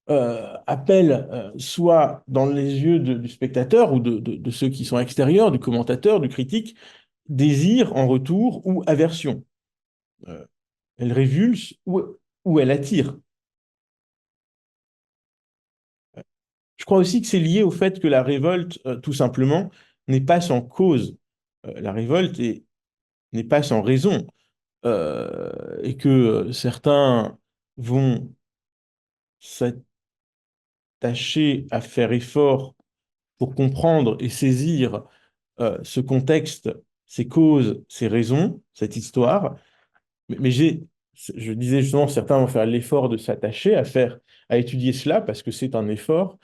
appelle soit dans les yeux du spectateur ou de ceux qui sont extérieurs, du commentateur, du critique, désir en retour ou aversion. Euh, Elle révulse ou elle attire. Je crois aussi que c'est lié au fait que la révolte, tout simplement, n'est pas sans cause. La révolte n'est pas sans raison. Et que certains vont s'attacher à faire effort pour comprendre et saisir ce contexte, ces causes, ces raisons, cette histoire. Je disais justement, certains vont faire l'effort de s'attacher à étudier cela parce que c'est un effort,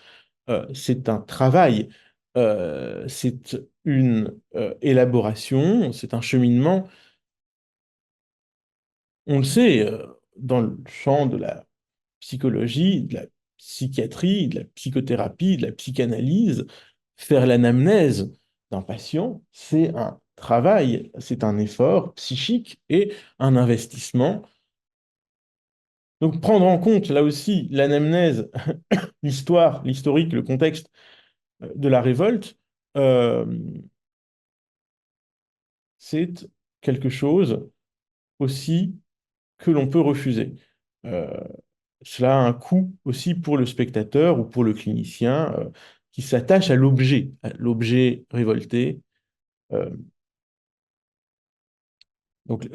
c'est un travail, c'est une élaboration, c'est un cheminement. On le sait, dans le champ de la psychologie, de la psychiatrie, de la psychothérapie, de la psychanalyse, faire l'anamnèse d'un patient, c'est un travail, c'est un effort psychique et un investissement. Donc prendre en compte là aussi l'anamnèse, l'histoire, l'historique, le contexte de la révolte, euh, c'est quelque chose aussi que l'on peut refuser. Euh, Cela a un coût aussi pour le spectateur ou pour le clinicien qui s'attache à l'objet révolté. Euh, donc,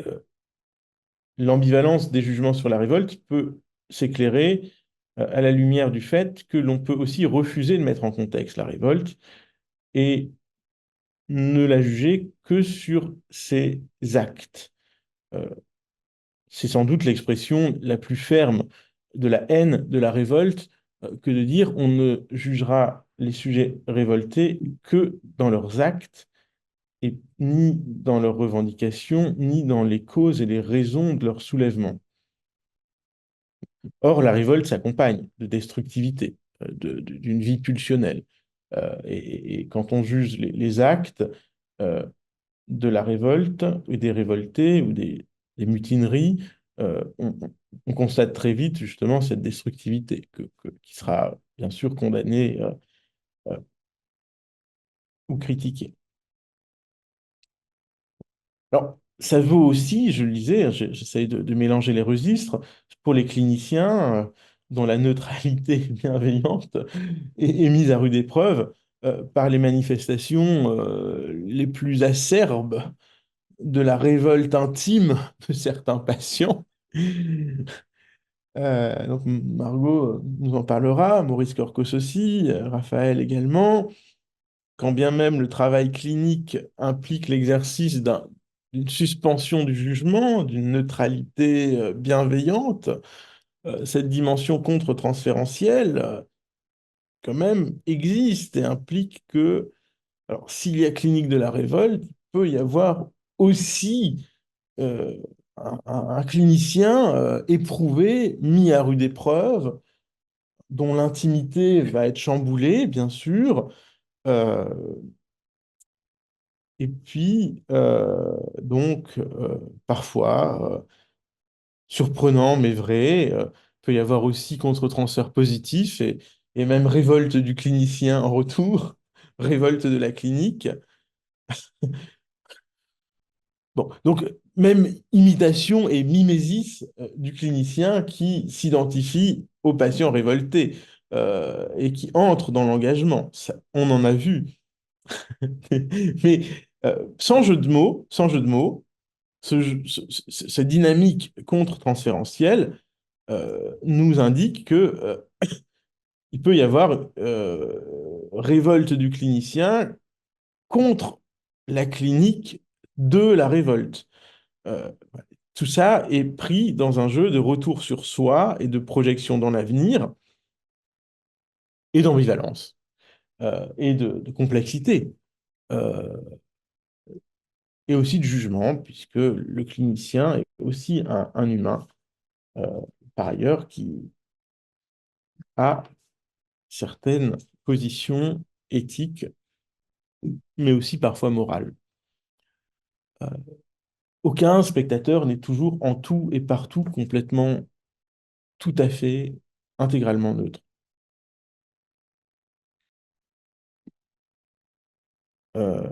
l'ambivalence des jugements sur la révolte peut s'éclairer à la lumière du fait que l'on peut aussi refuser de mettre en contexte la révolte et ne la juger que sur ses actes. Euh, c'est sans doute l'expression la plus ferme de la haine, de la révolte, que de dire on ne jugera les sujets révoltés que dans leurs actes et ni dans leurs revendications, ni dans les causes et les raisons de leur soulèvement. Or, la révolte s'accompagne de destructivité, d'une vie pulsionnelle. Et quand on juge les actes euh, de la révolte et des révoltés ou des mutineries, on constate très vite justement cette destructivité qui sera bien sûr condamnée euh, ou critiquée. Alors, ça vaut aussi, je le disais, hein, j'essaye de mélanger les registres, pour les cliniciens dont la neutralité bienveillante est mise à rude épreuve par les manifestations les plus acerbes de la révolte intime de certains patients. Donc Margot nous en parlera, Maurice Corcos aussi, Raphaël également. Quand bien même le travail clinique implique l'exercice d'une suspension du jugement, d'une neutralité bienveillante, cette dimension contre-transférentielle, quand même, existe et implique que, alors, s'il y a clinique de la révolte, il peut y avoir aussi euh, un clinicien éprouvé, mis à rude épreuve, dont l'intimité va être chamboulée, bien sûr, euh, et puis, parfois, surprenant mais vrai, peut y avoir aussi contre-transfert positif et même révolte du clinicien en retour, révolte de la clinique. Bon, donc même imitation et mimésis du clinicien qui s'identifie au patient révolté et qui entre dans l'engagement. On en a vu. Mais sans jeu de mots, cette dynamique contre-transférentielle nous indique que il peut y avoir révolte du clinicien contre la clinique de la révolte. Voilà. Tout ça est pris dans un jeu de retour sur soi et de projection dans l'avenir et d'ambivalence et de complexité euh, et aussi de jugement, puisque le clinicien est aussi un humain, euh, par ailleurs, qui a certaines positions éthiques, mais aussi parfois morales. Euh, Aucun spectateur n'est toujours en tout et partout complètement, tout à fait, intégralement neutre. Euh,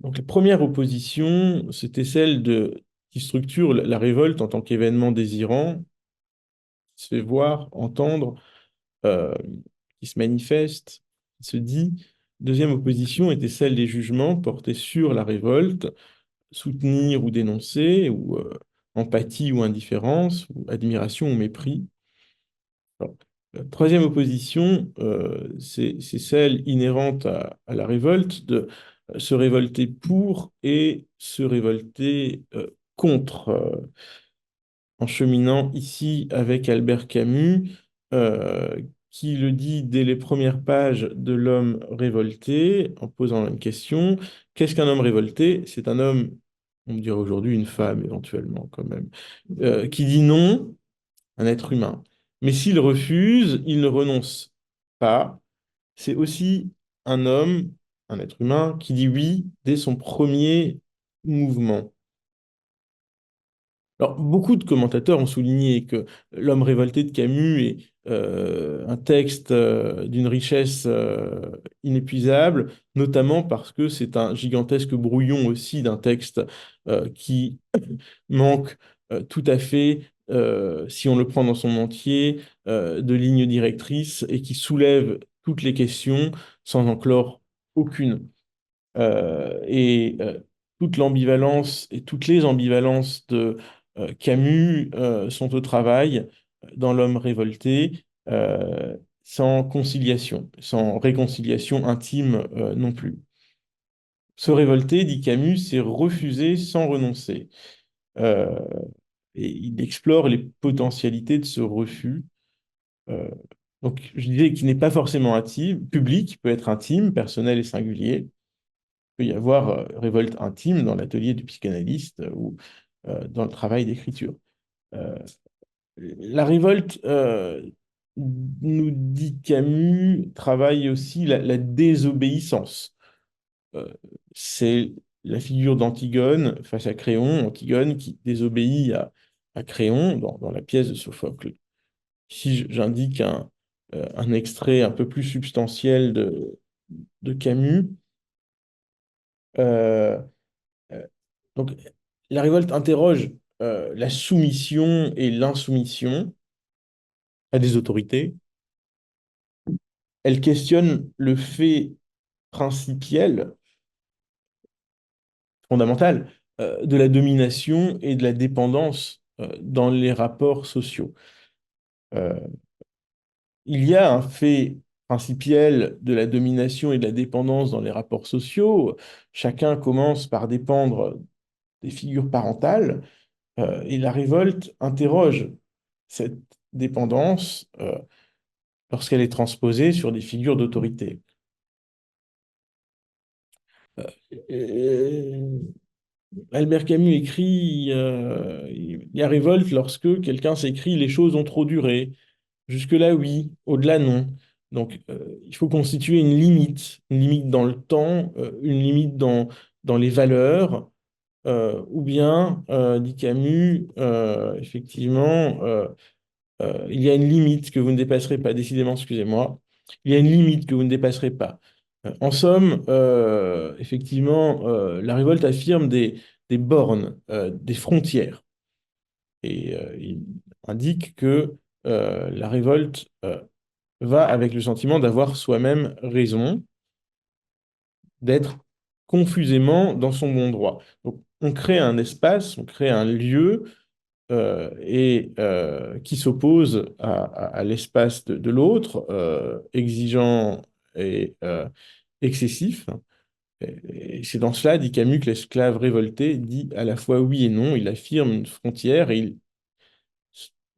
donc la première opposition, c'était celle qui structure la révolte en tant qu'événement désirant, qui se fait voir, entendre, euh, qui se manifeste, qui se dit. Deuxième opposition était celle des jugements portés sur la révolte, soutenir ou dénoncer, ou empathie ou indifférence, ou admiration ou mépris. Alors, la troisième opposition, c'est celle inhérente à la révolte, de se révolter pour et se révolter contre. En cheminant ici avec Albert Camus, euh, qui le dit dès les premières pages de L'homme révolté, en posant une question, qu'est-ce qu'un homme révolté? C'est un homme, on me dirait aujourd'hui une femme éventuellement quand même, qui dit non, un être humain. Mais s'il refuse, il ne renonce pas. C'est aussi un homme, un être humain, qui dit oui dès son premier mouvement. Alors, beaucoup de commentateurs ont souligné que L'homme révolté de Camus est un texte d'une richesse inépuisable, notamment parce que c'est un gigantesque brouillon aussi d'un texte qui manque tout à fait, si on le prend dans son entier, de lignes directrices et qui soulève toutes les questions sans en clore aucune. Et toute l'ambivalence et toutes les ambivalences de Camus sont au travail dans L'homme révolté, sans conciliation, sans réconciliation intime non plus. Se révolter, dit Camus, c'est refuser sans renoncer. Euh, et il explore les potentialités de ce refus. Euh, donc, je disais qu'il n'est pas forcément intime, public, il peut être intime, personnel et singulier. Peut y avoir révolte intime dans l'atelier du psychanalyste ou dans le travail d'écriture. Euh, la révolte, nous dit Camus, travaille aussi la désobéissance. Euh, c'est la figure d'Antigone face à Créon, Antigone qui désobéit à Créon dans la pièce de Sophocle. Ici, j'indique un extrait un peu plus substantiel de Camus. Euh, Euh, donc, la révolte interroge la soumission et l'insoumission à des autorités. Elle questionne le fait principiel, fondamental, de la domination et de la dépendance dans les rapports sociaux. Euh, il y a un fait principiel de la domination et de la dépendance dans les rapports sociaux. Chacun commence par dépendre des figures parentales. Et la révolte interroge cette dépendance lorsqu'elle est transposée sur des figures d'autorité. Euh, Albert Camus écrit il y a révolte lorsque quelqu'un s'écrit les choses ont trop duré. Jusque-là, oui, au-delà, non. Donc, il faut constituer une limite dans le temps, une limite dans les valeurs, ou bien, dit Camus, effectivement, il y a une limite que vous ne dépasserez pas, décidément, excusez-moi, il y a une limite que vous ne dépasserez pas. En somme, effectivement, la révolte affirme des bornes, des frontières, et il indique que la révolte va avec le sentiment d'avoir soi-même raison, d'être confusément dans son bon droit. Donc, on crée un espace, on crée un lieu et qui s'oppose à l'espace de l'autre, exigeant et excessif. Et c'est dans cela, dit Camus, que l'esclave révolté dit à la fois oui et non. Il affirme une frontière et il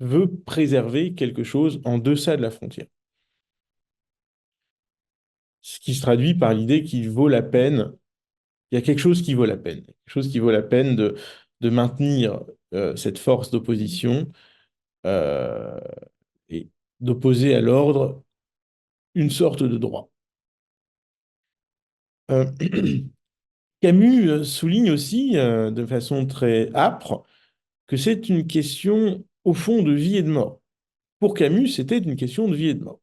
veut préserver quelque chose en deçà de la frontière. Ce qui se traduit par l'idée qu'il vaut la peine, il y a quelque chose qui vaut la peine, quelque chose qui vaut la peine de maintenir cette force d'opposition euh, et d'opposer à l'ordre une sorte de droit. Euh, Camus souligne aussi, de façon très âpre, que c'est une question, au fond, de vie et de mort. Pour Camus, c'était une question de vie et de mort.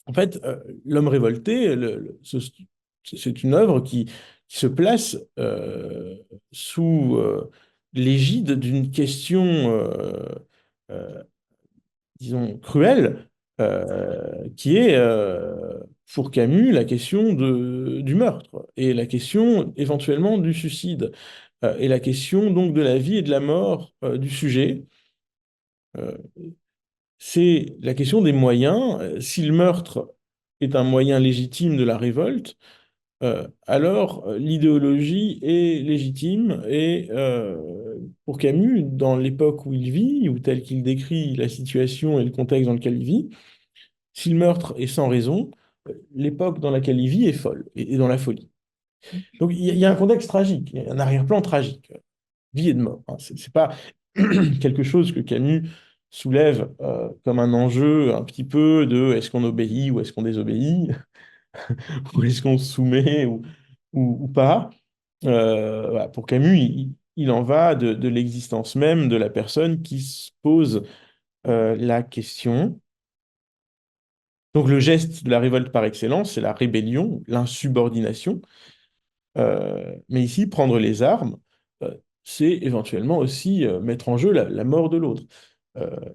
En fait, l'homme révolté, C'est une œuvre qui se place sous l'égide d'une question, euh, disons, cruelle, qui est, pour Camus, la question du meurtre et la question éventuellement du suicide et la question donc de la vie et de la mort du sujet. Euh, c'est la question des moyens. Si le meurtre est un moyen légitime de la révolte, alors l'idéologie est légitime et pour Camus, dans l'époque où il vit, ou tel qu'il décrit la situation et le contexte dans lequel il vit, si le meurtre est sans raison, l'époque dans laquelle il vit est folle et dans la folie. Donc il y a un contexte tragique, il y a un arrière-plan tragique, vie et de mort, hein. C'est pas quelque chose que Camus soulève comme un enjeu un petit peu de est-ce qu'on obéit ou est-ce qu'on désobéit, ou est-ce qu'on se soumet ou pas. Voilà, pour Camus, il en va de l'existence même de la personne qui se pose la question. Donc le geste de la révolte par excellence, c'est la rébellion, l'insubordination. Mais ici, prendre les armes, euh, c'est éventuellement aussi mettre en jeu la mort de l'autre.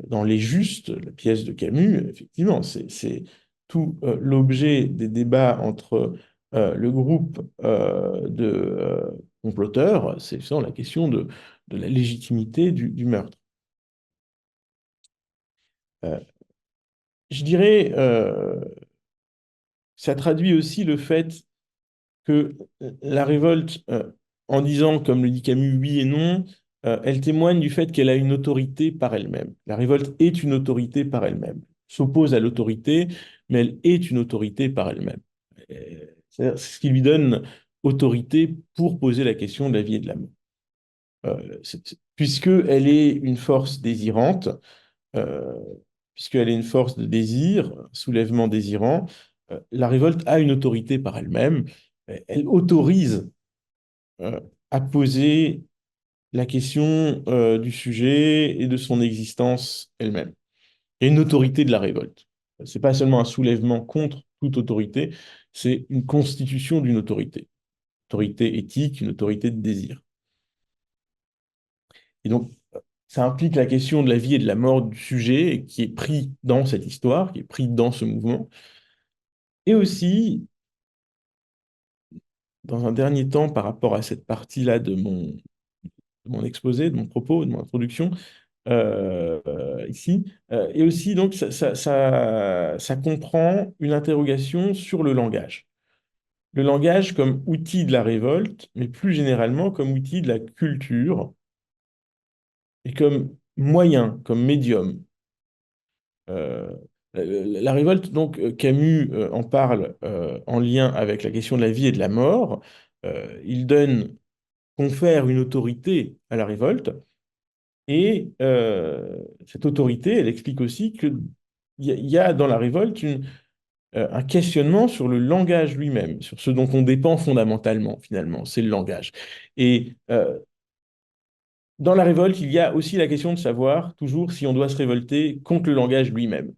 Dans Les Justes, la pièce de Camus, effectivement, c'est tout l'objet des débats entre le groupe de comploteurs, c'est justement la question de la légitimité du meurtre. Euh, je dirais, ça traduit aussi le fait que la révolte, en disant, comme le dit Camus, oui et non, elle témoigne du fait qu'elle a une autorité par elle-même. La révolte est une autorité par elle-même, s'oppose à l'autorité, mais elle est une autorité par elle-même. C'est ce qui lui donne autorité pour poser la question de la vie et de la mort. Puisqu'elle est une force désirante, euh, puisqu'elle est une force de désir, un soulèvement désirant, la révolte a une autorité par elle-même. Elle autorise euh, à poser la question du sujet et de son existence elle-même. Il y a une autorité de la révolte. C'est pas seulement un soulèvement contre toute autorité, c'est une constitution d'une autorité. Autorité éthique, une autorité de désir. Et donc, ça implique la question de la vie et de la mort du sujet qui est pris dans cette histoire, qui est pris dans ce mouvement. Et aussi, dans un dernier temps, par rapport à cette partie-là de mon exposé, de mon propos, de mon introduction, ici, et aussi, donc, ça comprend une interrogation sur le langage. Le langage comme outil de la révolte, mais plus généralement comme outil de la culture et comme moyen, comme médium. Euh, la révolte, donc, Camus en parle en lien avec la question de la vie et de la mort. Il confère une autorité à la révolte, et cette autorité, elle explique aussi qu'il y a dans la révolte un questionnement sur le langage lui-même, sur ce dont on dépend fondamentalement, finalement, c'est le langage. Et dans la révolte, il y a aussi la question de savoir toujours si on doit se révolter contre le langage lui-même,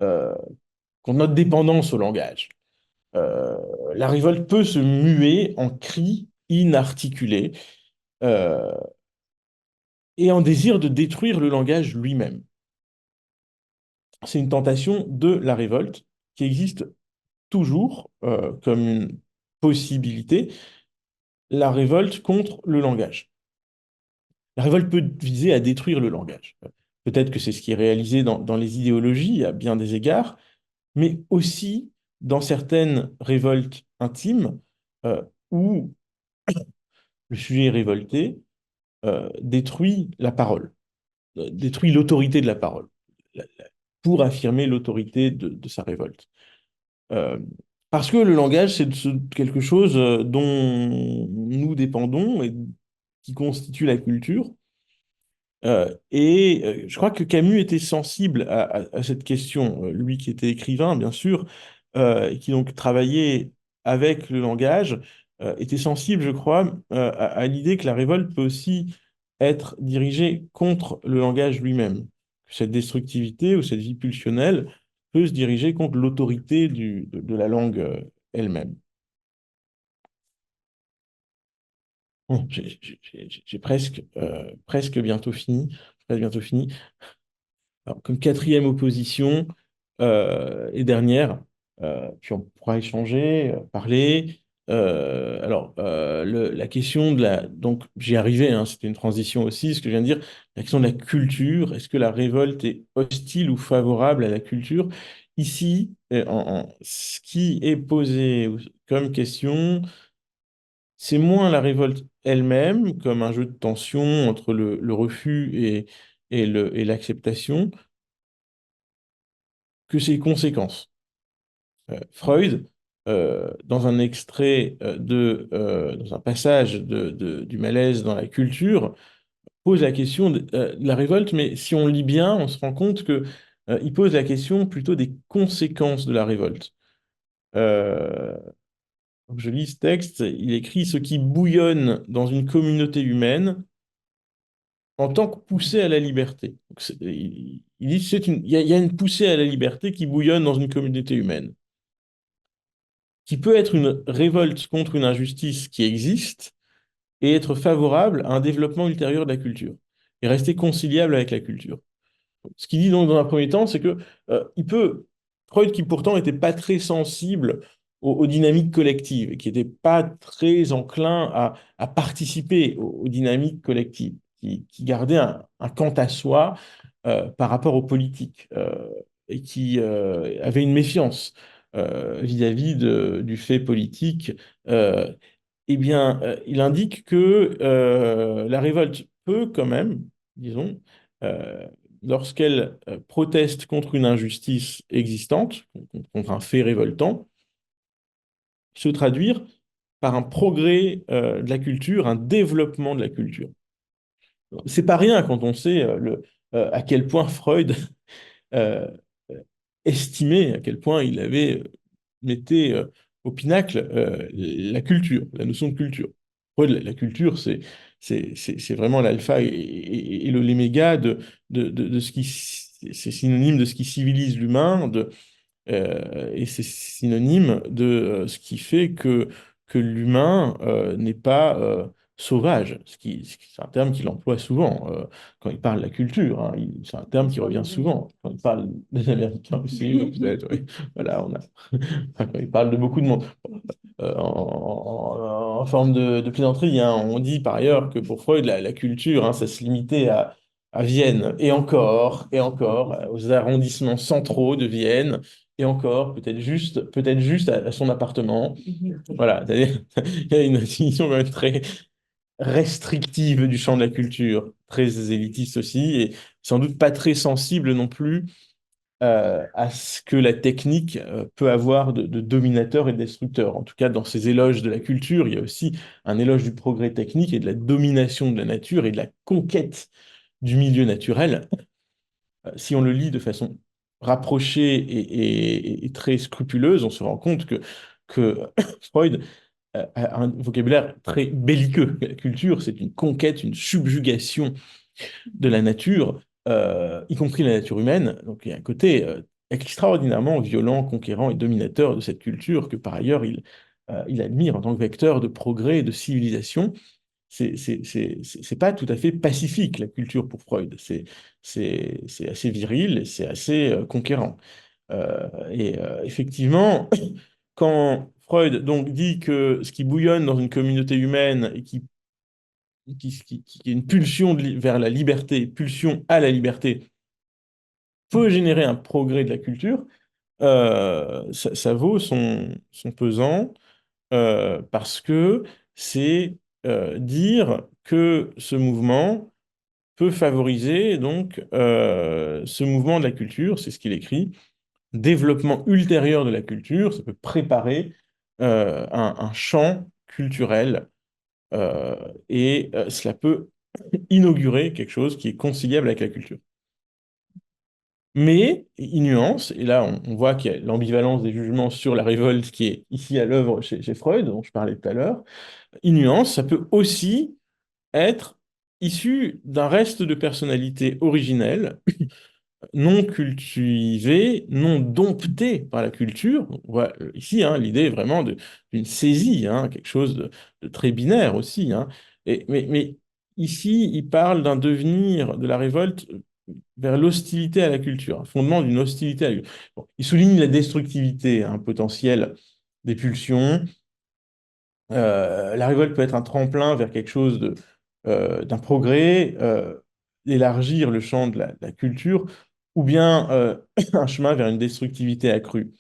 euh, contre notre dépendance au langage. Euh, la révolte peut se muer en cri inarticulé euh, et en désir de détruire le langage lui-même. C'est une tentation de la révolte qui existe toujours comme une possibilité, la révolte contre le langage. La révolte peut viser à détruire le langage. Peut-être que c'est ce qui est réalisé dans les idéologies à bien des égards, mais aussi dans certaines révoltes intimes euh, où le sujet est révolté, détruit la parole, détruit l'autorité de la parole, pour affirmer l'autorité de sa révolte. Euh, Parce que le langage, c'est quelque chose dont nous dépendons et qui constitue la culture. Je crois que Camus était sensible à cette question, lui qui était écrivain, bien sûr, et qui donc travaillait avec le langage, était sensible, je crois, à l'idée que la révolte peut aussi être dirigée contre le langage lui-même. Que cette destructivité ou cette vie pulsionnelle peut se diriger contre l'autorité de la langue elle-même. Bon, j'ai presque bientôt fini. Presque bientôt fini. Alors, comme quatrième opposition et dernière, puis on pourra échanger, parler. La question de la... Donc, j'y arrivais, hein, c'était une transition aussi, ce que je viens de dire. La question de la culture, est-ce que la révolte est hostile ou favorable à la culture? Ici, ce qui est posé comme question, c'est moins la révolte elle-même, comme un jeu de tension entre le refus et l'acceptation, que ses conséquences. Freud, dans un extrait dans un passage du malaise dans la culture, pose la question de la révolte, mais si on lit bien, on se rend compte que il pose la question plutôt des conséquences de la révolte. Euh, donc je lis ce texte, il écrit ce qui bouillonne dans une communauté humaine en tant que poussée à la liberté. Donc, il dit il y a une poussée à la liberté qui bouillonne dans une communauté humaine, qui peut être une révolte contre une injustice qui existe et être favorable à un développement ultérieur de la culture et rester conciliable avec la culture. Ce qu'il dit donc dans un premier temps, c'est que il peut, Freud qui pourtant n'était pas très sensible aux dynamiques collectives et qui n'était pas très enclin à participer aux dynamiques collectives, qui gardait un quant à soi par rapport aux politiques et qui avait une méfiance vis-à-vis du fait politique. euh, il indique que la révolte peut quand même, disons, euh, lorsqu'elle proteste contre une injustice existante, contre un fait révoltant, se traduire par un progrès de la culture, un développement de la culture. C'est pas rien quand on sait à quel point Freud euh, estimait, à quel point il avait mettait au pinacle la culture, la notion de culture. Freud, la culture, c'est vraiment l'alpha et l'oméga de ce qui, c'est synonyme de ce qui civilise l'humain, et c'est synonyme de ce qui fait que l'humain n'est pas sauvage. C'est un terme qu'il emploie souvent quand il parle de la culture, hein. C'est un terme qui revient souvent quand il parle des Américains aussi, peut-être. Oui. Voilà, enfin, quand il parle de beaucoup de monde. En forme de plaisanterie, hein, on dit par ailleurs que pour Freud, la culture, hein, ça se limitait à Vienne, et encore, aux arrondissements centraux de Vienne, et encore, peut-être juste à son appartement. Voilà, c'est-à-dire, il y a une définition quand même très restrictive du champ de la culture, très élitiste aussi, et sans doute pas très sensible non plus à ce que la technique peut avoir de dominateur et de destructeur. En tout cas, dans ces éloges de la culture, il y a aussi un éloge du progrès technique et de la domination de la nature et de la conquête du milieu naturel. Si on le lit de façon rapprochée et très scrupuleuse, on se rend compte que Freud a un vocabulaire très belliqueux. La culture, c'est une conquête, une subjugation de la nature, y compris la nature humaine. Donc il y a un côté extraordinairement violent, conquérant et dominateur de cette culture que par ailleurs il admire en tant que vecteur de progrès et de civilisation. C'est pas tout à fait pacifique la culture pour Freud. C'est assez viril et c'est assez conquérant. Effectivement, quand Freud donc dit que ce qui bouillonne dans une communauté humaine et qui est une pulsion vers la liberté, pulsion à la liberté, peut générer un progrès de la culture, ça vaut son pesant parce que c'est dire que ce mouvement peut favoriser donc ce mouvement de la culture, c'est ce qu'il écrit, développement ultérieur de la culture, ça peut préparer un champ culturel cela peut inaugurer quelque chose qui est conciliable avec la culture. Mais il nuance, et là on voit qu'il y a l'ambivalence des jugements sur la révolte qui est ici à l'œuvre chez Freud, dont je parlais tout à l'heure, il nuance, ça peut aussi être issu d'un reste de personnalité originelle, non cultivée, non domptée par la culture. On voit ici hein, l'idée vraiment d'une saisie, hein, quelque chose de très binaire aussi, hein, Mais ici, il parle d'un devenir de la révolte vers l'hostilité à la culture, un fondement d'une hostilité à la culture. Bon, il souligne la destructivité potentielle des pulsions. La révolte peut être un tremplin vers quelque chose d'un progrès, élargir le champ de la culture, ou bien un chemin vers une destructivité accrue.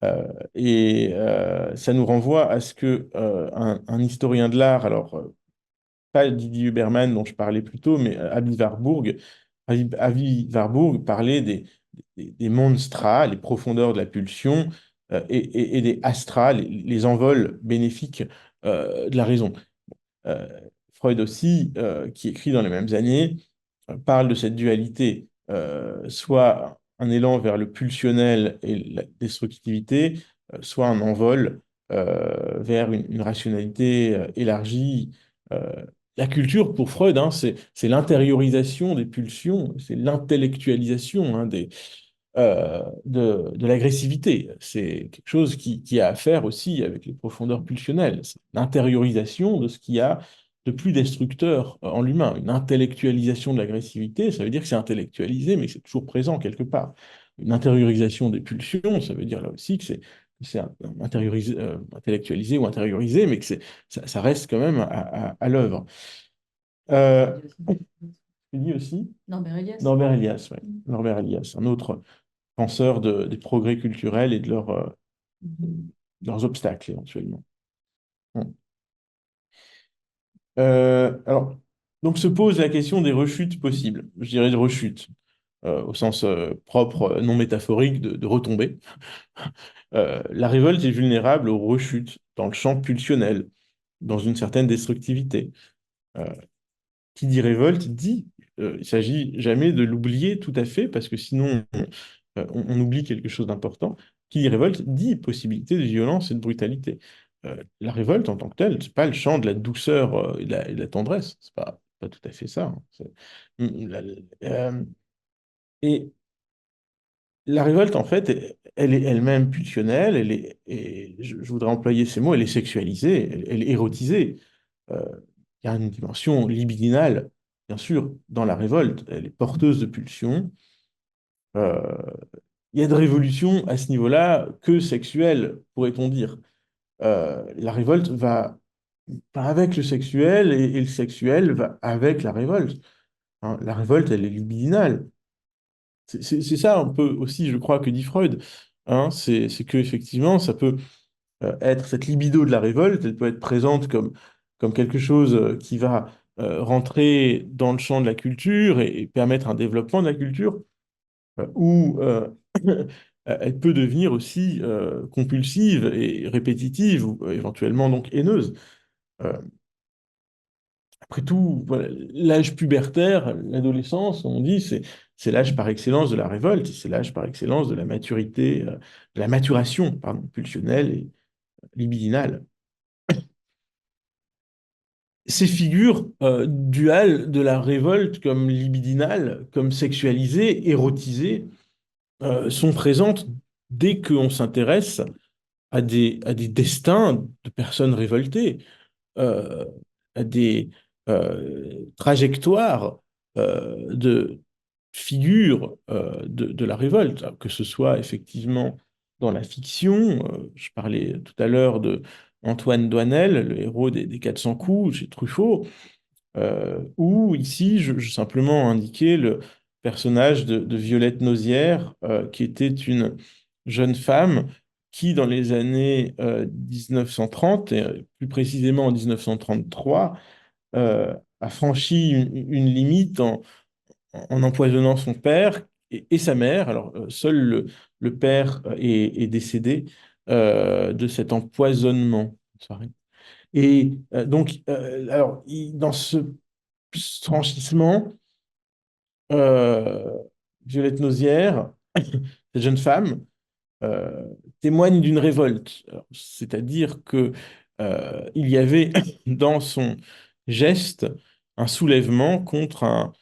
Ça nous renvoie à ce que un historien de l'art, alors pas Didier Huberman dont je parlais plus tôt, mais Avi Warburg parlait des monstra, les profondeurs de la pulsion, et des astra, les envols bénéfiques de la raison. Euh, Freud aussi, qui écrit dans les mêmes années, parle de cette dualité, soit un élan vers le pulsionnel et la destructivité, soit un envol vers une rationalité élargie. Euh, la culture, pour Freud, c'est l'intériorisation des pulsions, c'est l'intellectualisation de l'agressivité. C'est quelque chose qui a à faire aussi avec les profondeurs pulsionnelles. C'est l'intériorisation de ce qu'il y a de plus destructeur en l'humain. Une intellectualisation de l'agressivité, ça veut dire que c'est intellectualisé, mais que c'est toujours présent quelque part. Une intériorisation des pulsions, ça veut dire là aussi que c'est intellectualisé ou intériorisé, mais que ça reste quand même à l'œuvre. Euh, tu dis aussi Norbert Elias. Norbert Elias, ouais. Norbert Elias, un autre penseurs des progrès culturels et de leurs obstacles éventuellement. Bon. Alors, donc se pose la question des rechutes possibles. Je dirais de rechutes, au sens propre, non métaphorique, de retombées. La révolte est vulnérable aux rechutes dans le champ pulsionnel, dans une certaine destructivité. Euh, qui dit révolte dit, il ne s'agit jamais de l'oublier tout à fait, parce que sinon on oublie quelque chose d'important. Qui dit révolte dit possibilité de violence et de brutalité. La révolte en tant que telle, c'est pas le chant de la douceur et de la tendresse. C'est pas tout à fait ça. La- euh, et la révolte, en fait, elle est elle-même pulsionnelle, et je voudrais employer ces mots, elle est sexualisée, elle est érotisée. Euh, il y a une dimension libidinale, bien sûr, dans la révolte. Elle est porteuse de pulsions. Euh, il y a de révolution à ce niveau-là que sexuelle, pourrait-on dire. La révolte va avec le sexuel et le sexuel va avec la révolte. Hein. La révolte, elle est libidinale. C'est ça un peu aussi, je crois, que dit Freud. Hein. C'est que effectivement, ça peut être cette libido de la révolte, elle peut être présente comme quelque chose qui va rentrer dans le champ de la culture et permettre un développement de la culture, ou elle peut devenir aussi compulsive et répétitive, ou éventuellement donc haineuse. Euh, Après tout, voilà, l'âge pubertaire, l'adolescence, on dit, c'est l'âge par excellence de la révolte, c'est l'âge par excellence de la maturité, de la maturation, pardon, pulsionnelle et libidinale. Ces figures duales de la révolte comme libidinale, comme sexualisée, érotisée, sont présentes dès qu'on s'intéresse à des destins de personnes révoltées, euh, à des trajectoires de figures de la révolte, que ce soit effectivement dans la fiction. Je parlais tout à l'heure de Antoine Doinel, le héros des 400 coups chez Truffaut, ou ici, je simplement indiquer le personnage de Violette Nozière, qui était une jeune femme qui, dans les années 1930, et plus précisément en 1933, a franchi une limite en empoisonnant son père et sa mère. Alors, seul le père est décédé de cet empoisonnement. Et donc, alors, dans ce franchissement, euh, Violette Nozière, cette jeune femme, euh, témoigne d'une révolte. Alors, c'est-à-dire que il y avait dans son geste un soulèvement contre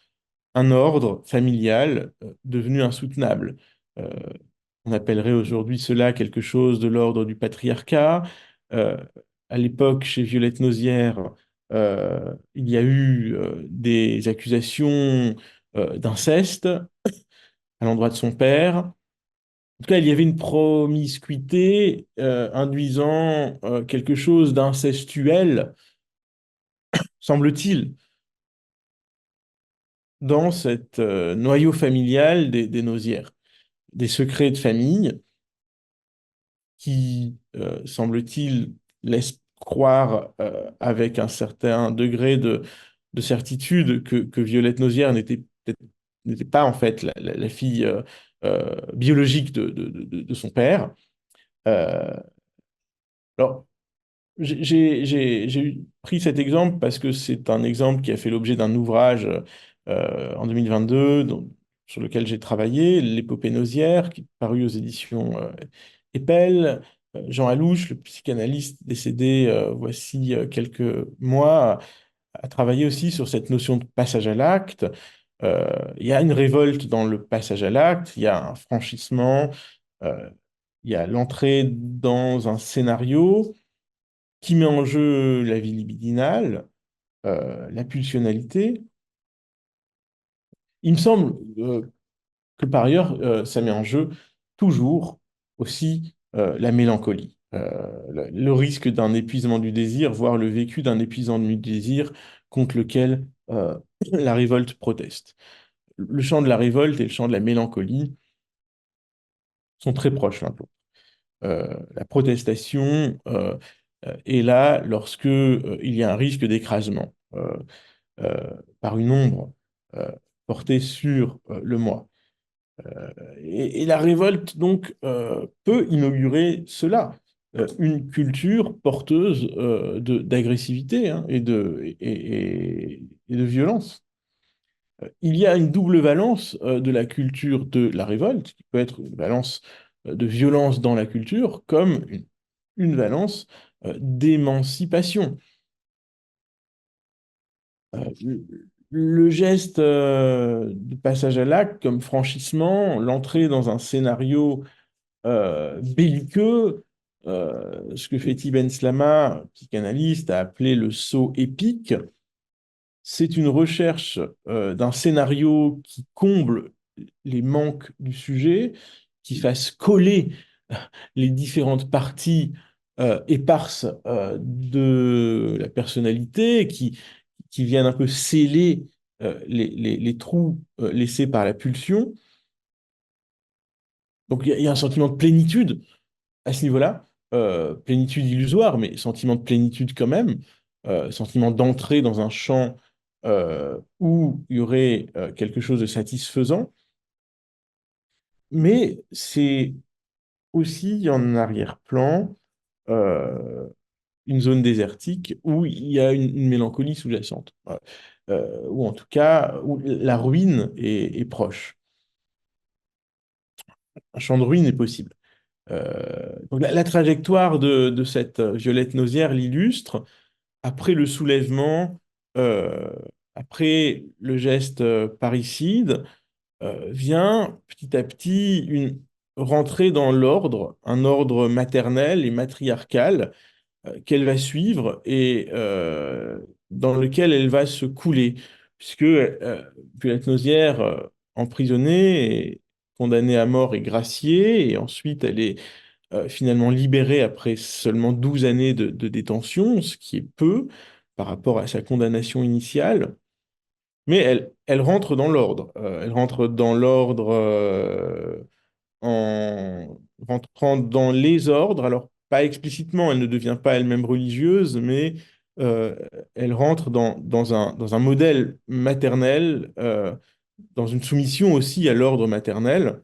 un ordre familial devenu insoutenable. Euh, on appellerait aujourd'hui cela quelque chose de l'ordre du patriarcat. Euh, à l'époque, chez Violette Nozière, Il y a eu des accusations d'inceste à l'endroit de son père. En tout cas, il y avait une promiscuité induisant quelque chose d'incestuel, semble-t-il, dans cet noyau familial des Nausières. Des secrets de famille qui, semble-t-il, laissent croire avec un certain degré de certitude que Violette Nausière n'était pas en fait la fille biologique de son père. Euh, alors, pris cet exemple parce que c'est un exemple qui a fait l'objet d'un ouvrage en 2022 sur lequel j'ai travaillé, L'épopée Nausière, qui est paru aux éditions Epel. Jean Alouche, le psychanalyste décédé voici quelques mois, a travaillé aussi sur cette notion de passage à l'acte. Il y a une révolte dans le passage à l'acte, il y a un franchissement, euh, il y a l'entrée dans un scénario qui met en jeu la vie libidinale, la pulsionalité. Il me semble que par ailleurs, ça met en jeu toujours aussi la mélancolie, le risque d'un épuisement du désir, voire le vécu d'un épuisement du désir contre lequel la révolte proteste. Le chant de la révolte et le chant de la mélancolie sont très proches l'un de l'autre. La protestation est là lorsque il y a un risque d'écrasement par une ombre euh, portée sur le moi. Et la révolte, donc, peut inaugurer cela, une culture porteuse d'agressivité hein, et de violence. Il y a une double valence de la culture de la révolte, qui peut être une valence de violence dans la culture, comme une valence d'émancipation. Le geste de passage à l'acte comme franchissement, l'entrée dans un scénario belliqueux, ce que fait Ibn Slama, psychanalyste, a appelé le saut épique, c'est une recherche d'un scénario qui comble les manques du sujet, qui fasse coller les différentes parties éparses de la personnalité, qui viennent un peu sceller les trous laissés par la pulsion. Donc il y a un sentiment de plénitude à ce niveau-là, plénitude illusoire, mais sentiment de plénitude quand même, sentiment d'entrer dans un champ où il y aurait quelque chose de satisfaisant, mais c'est aussi en arrière-plan une zone désertique où il y a une mélancolie sous-jacente, ou en tout cas où la ruine est proche. Un champ de ruine est possible. Donc la trajectoire de cette Violette Nausière l'illustre. Après le soulèvement, euh, après le geste parricide, vient petit à petit une rentrée dans l'ordre, un ordre maternel et matriarcal qu'elle va suivre et dans lequel elle va se couler, puisque Violette Nausière, emprisonnée, est condamnée à mort et graciée, et ensuite elle est finalement libérée après seulement 12 années de détention, ce qui est peu par rapport à sa condamnation initiale. Mais elle rentre dans l'ordre. Elle rentre dans l'ordre en rentrant dans les ordres. Alors, pas explicitement, elle ne devient pas elle-même religieuse, mais euh, elle rentre dans un modèle maternel, dans une soumission aussi à l'ordre maternel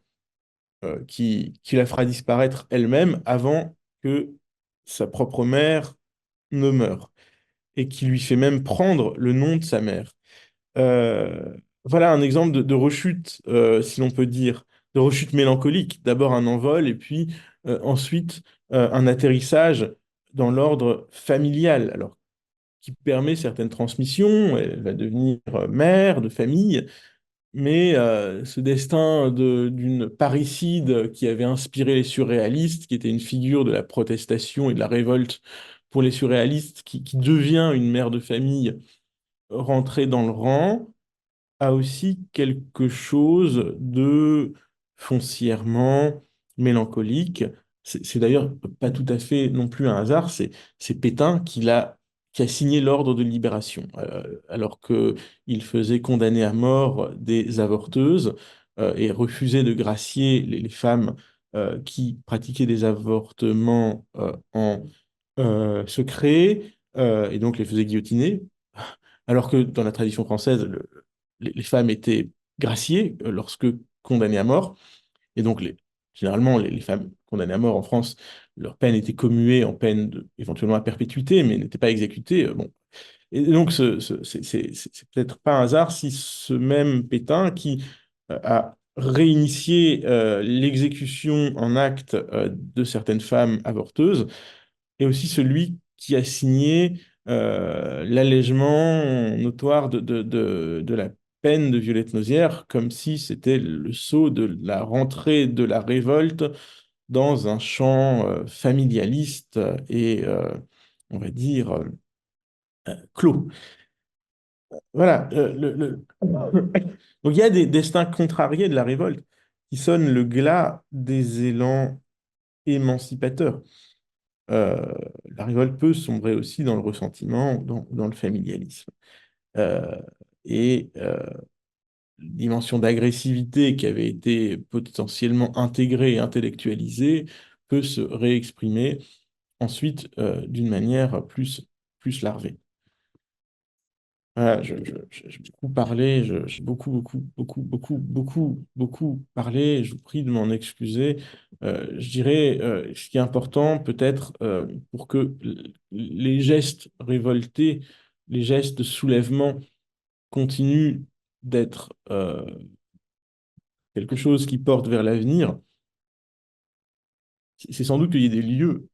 qui la fera disparaître elle-même avant que sa propre mère ne meure, et qui lui fait même prendre le nom de sa mère. Euh, voilà un exemple de rechute, si l'on peut dire, de rechute mélancolique. D'abord un envol, et puis ensuite un atterrissage dans l'ordre familial, alors qui permet certaines transmissions. Elle va devenir mère de famille, mais ce destin d'une parricide qui avait inspiré les surréalistes, qui était une figure de la protestation et de la révolte pour les surréalistes, qui devient une mère de famille rentrée dans le rang, a aussi quelque chose de foncièrement mélancolique. C'est d'ailleurs pas tout à fait non plus un hasard, c'est Pétain qui a signé l'ordre de libération, alors qu'il faisait condamner à mort des avorteuses et refusait de gracier les femmes qui pratiquaient des avortements en secret, et donc les faisait guillotiner, alors que dans la tradition française, les femmes étaient graciées lorsque condamnées à mort. Et donc, généralement, les femmes condamnées à mort en France, leur peine était commuée en peine éventuellement à perpétuité, mais n'était pas exécutée. Bon. Et donc, c'est peut-être pas un hasard si ce même Pétain qui a réinitié l'exécution en acte de certaines femmes avorteuses et aussi celui qui a signé l'allègement notoire de la peine de Violette Nozière, comme si c'était le sceau de la rentrée de la révolte dans un champ familialiste et, on va dire, clos. Voilà. Donc il y a des destins contrariés de la révolte qui sonnent le glas des élans émancipateurs. Euh, la révolte peut sombrer aussi dans le ressentiment, dans le familialisme. Euh, et dimension d'agressivité qui avait été potentiellement intégrée et intellectualisée peut se réexprimer ensuite d'une manière plus larvée. Voilà, j'ai beaucoup parlé, j'ai beaucoup parlé, je vous prie de m'en excuser. Je dirais, ce qui est important peut-être pour que les gestes révoltés, les gestes de soulèvement continuent d'être quelque chose qui porte vers l'avenir, c'est sans doute qu'il y ait des lieux,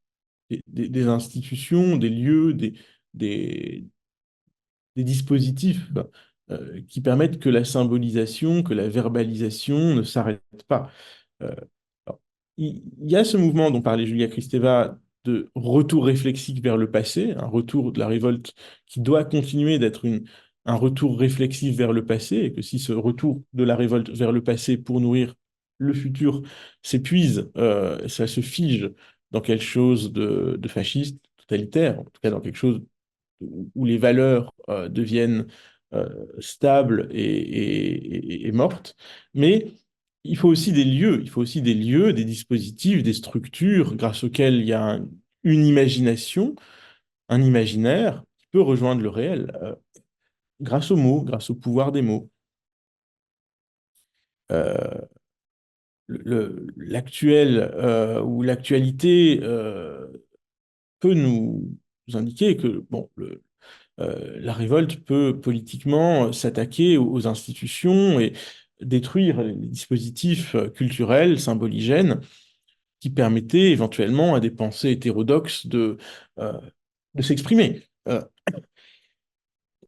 des institutions, des lieux, des, des dispositifs qui permettent que la symbolisation, que la verbalisation ne s'arrête pas. Euh, alors, il y a ce mouvement dont parlait Julia Kristeva de retour réflexique vers le passé, un retour de la révolte qui doit continuer d'être un retour réflexif vers le passé, et que si ce retour de la révolte vers le passé pour nourrir le futur s'épuise, ça se fige dans quelque chose de fasciste, totalitaire, en tout cas dans quelque chose où les valeurs deviennent stables et mortes. Mais il faut aussi des lieux, il faut aussi des lieux, des dispositifs, des structures grâce auxquelles il y a une imagination, un imaginaire qui peut rejoindre le réel grâce aux mots, grâce au pouvoir des mots. Euh, L'actuel ou l'actualité peut nous indiquer que bon, la révolte peut politiquement s'attaquer aux institutions et détruire les dispositifs culturels, symboligènes, qui permettaient éventuellement à des pensées hétérodoxes euh, de s'exprimer.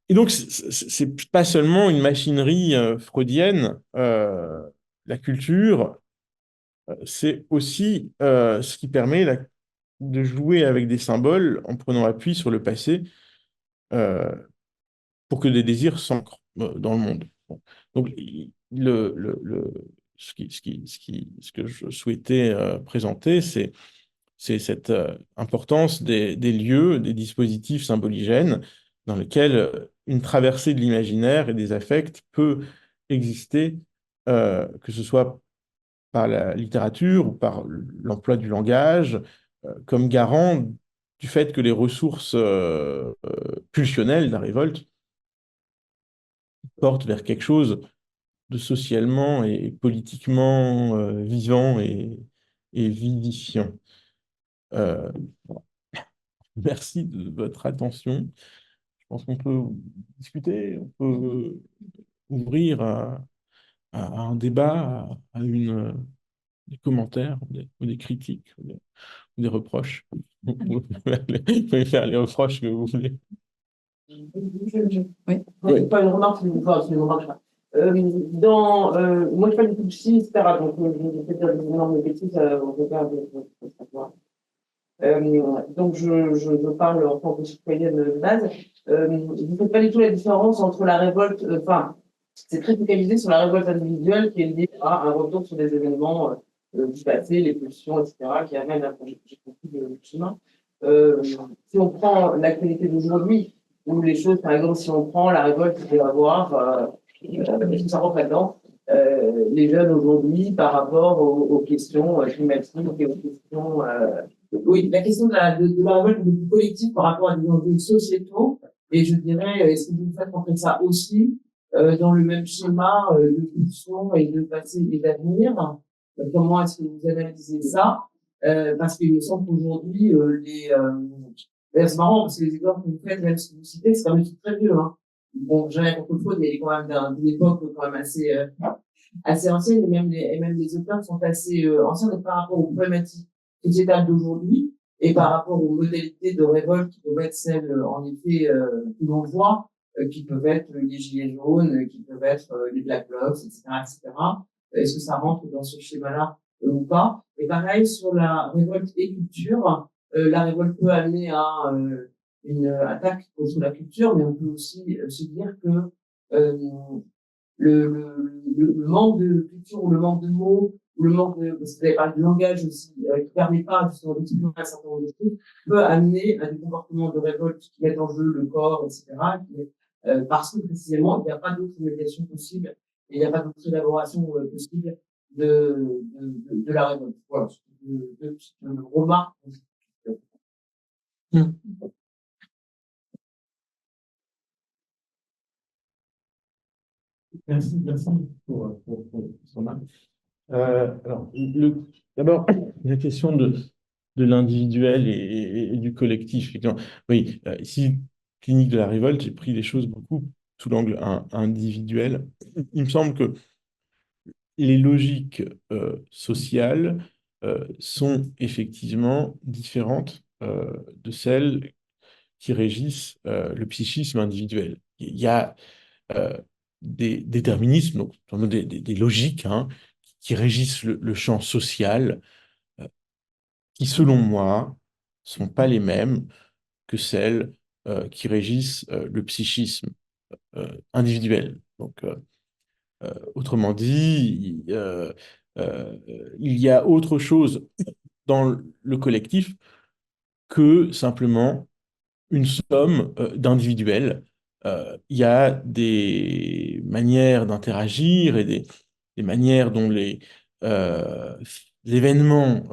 Et donc, c'est pas seulement une machinerie freudienne, la culture, c'est aussi ce qui permet de jouer avec des symboles en prenant appui sur le passé. euh, pour que des désirs s'ancrent dans le monde. Bon. Donc, ce que je souhaitais présenter, c'est cette importance des lieux, des dispositifs symboligènes dans lesquels une traversée de l'imaginaire et des affects peut exister, que ce soit par la littérature ou par l'emploi du langage, comme garant du fait que les ressources pulsionnelles de la révolte porte vers quelque chose de socialement et politiquement vivant et vivifiant. Euh, Merci de votre attention. Je pense qu'on peut discuter, on peut ouvrir à un débat, des commentaires, ou des critiques, ou des reproches. Vous pouvez faire les reproches que vous voulez. Oui. C'est pas une remarque, c'est une remarque. Moi, je fais du psy, etc. Donc, je vais peut-être dire des énormes bêtises, on peut pas savoir. Donc, je parle en tant que citoyenne de base. Vous ne faites pas du tout la différence entre la révolte, enfin, c'est très focalisé sur la révolte individuelle qui est liée à un retour sur des événements du passé, les pulsions, etc., qui amènent à j'ai compris le chemin. Si on prend l'actualité d'aujourd'hui, où les choses, par exemple, si on prend la révolte qu'il peut y avoir, tout ça rentre là-dedans, les jeunes aujourd'hui par rapport aux questions climatiques et aux questions oui, la question de la révolte du collectif par rapport à des enjeux sociétaux, et je dirais, est-ce que vous faites rentrer ça aussi dans le même schéma de pulsion et de passé et d'avenir? Comment est-ce que vous analysez ça? Parce qu'il me semble qu'aujourd'hui, c'est marrant parce que les exemples que vous faites, même si vous citez, c'est quand même très vieux. Hein. Bon, j'ai rien contre le faute, mais il est quand même d'une époque quand même assez ancienne, et même les auteurs sont assez anciens par rapport aux problématiques sociétales d'aujourd'hui et par rapport aux modalités de révolte qui peuvent être celles, en effet, que l'on voit, qui peuvent être les gilets jaunes, qui peuvent être les Black Blocs, etc., etc. Est-ce que ça rentre dans ce schéma-là ou pas? Et pareil, sur la révolte et culture, la révolte peut amener à une attaque contre la culture, mais on peut aussi se dire que euh, le manque de culture ou le manque de mots ou le manque de, parce que vous avez parlé de langage aussi, qui permet pas justement d'exprimer un certain nombre de choses, peut amener à des comportements de révolte qui mettent en jeu le corps, etc. Parce que précisément, il n'y a pas d'autre médiation possible et il n'y a pas d'autre élaboration possible de la révolte. Voilà, de remarque. Hmm. Merci pour son remarque. Alors, d'abord, la question de l'individuel et du collectif. Effectivement. Oui, ici, Clinique de la Révolte, j'ai pris les choses beaucoup sous l'angle individuel. Il me semble que les logiques sociales sont effectivement différentes de celles qui régissent le psychisme individuel. Il y a des déterminismes, donc vraiment des logiques hein, qui régissent le champ social, euh, qui, selon moi, sont pas les mêmes que celles qui régissent le psychisme individuel. Donc, autrement dit, il y a autre chose dans le collectif que simplement une somme d'individuels. Il y a des manières d'interagir et des manières dont euh, les événements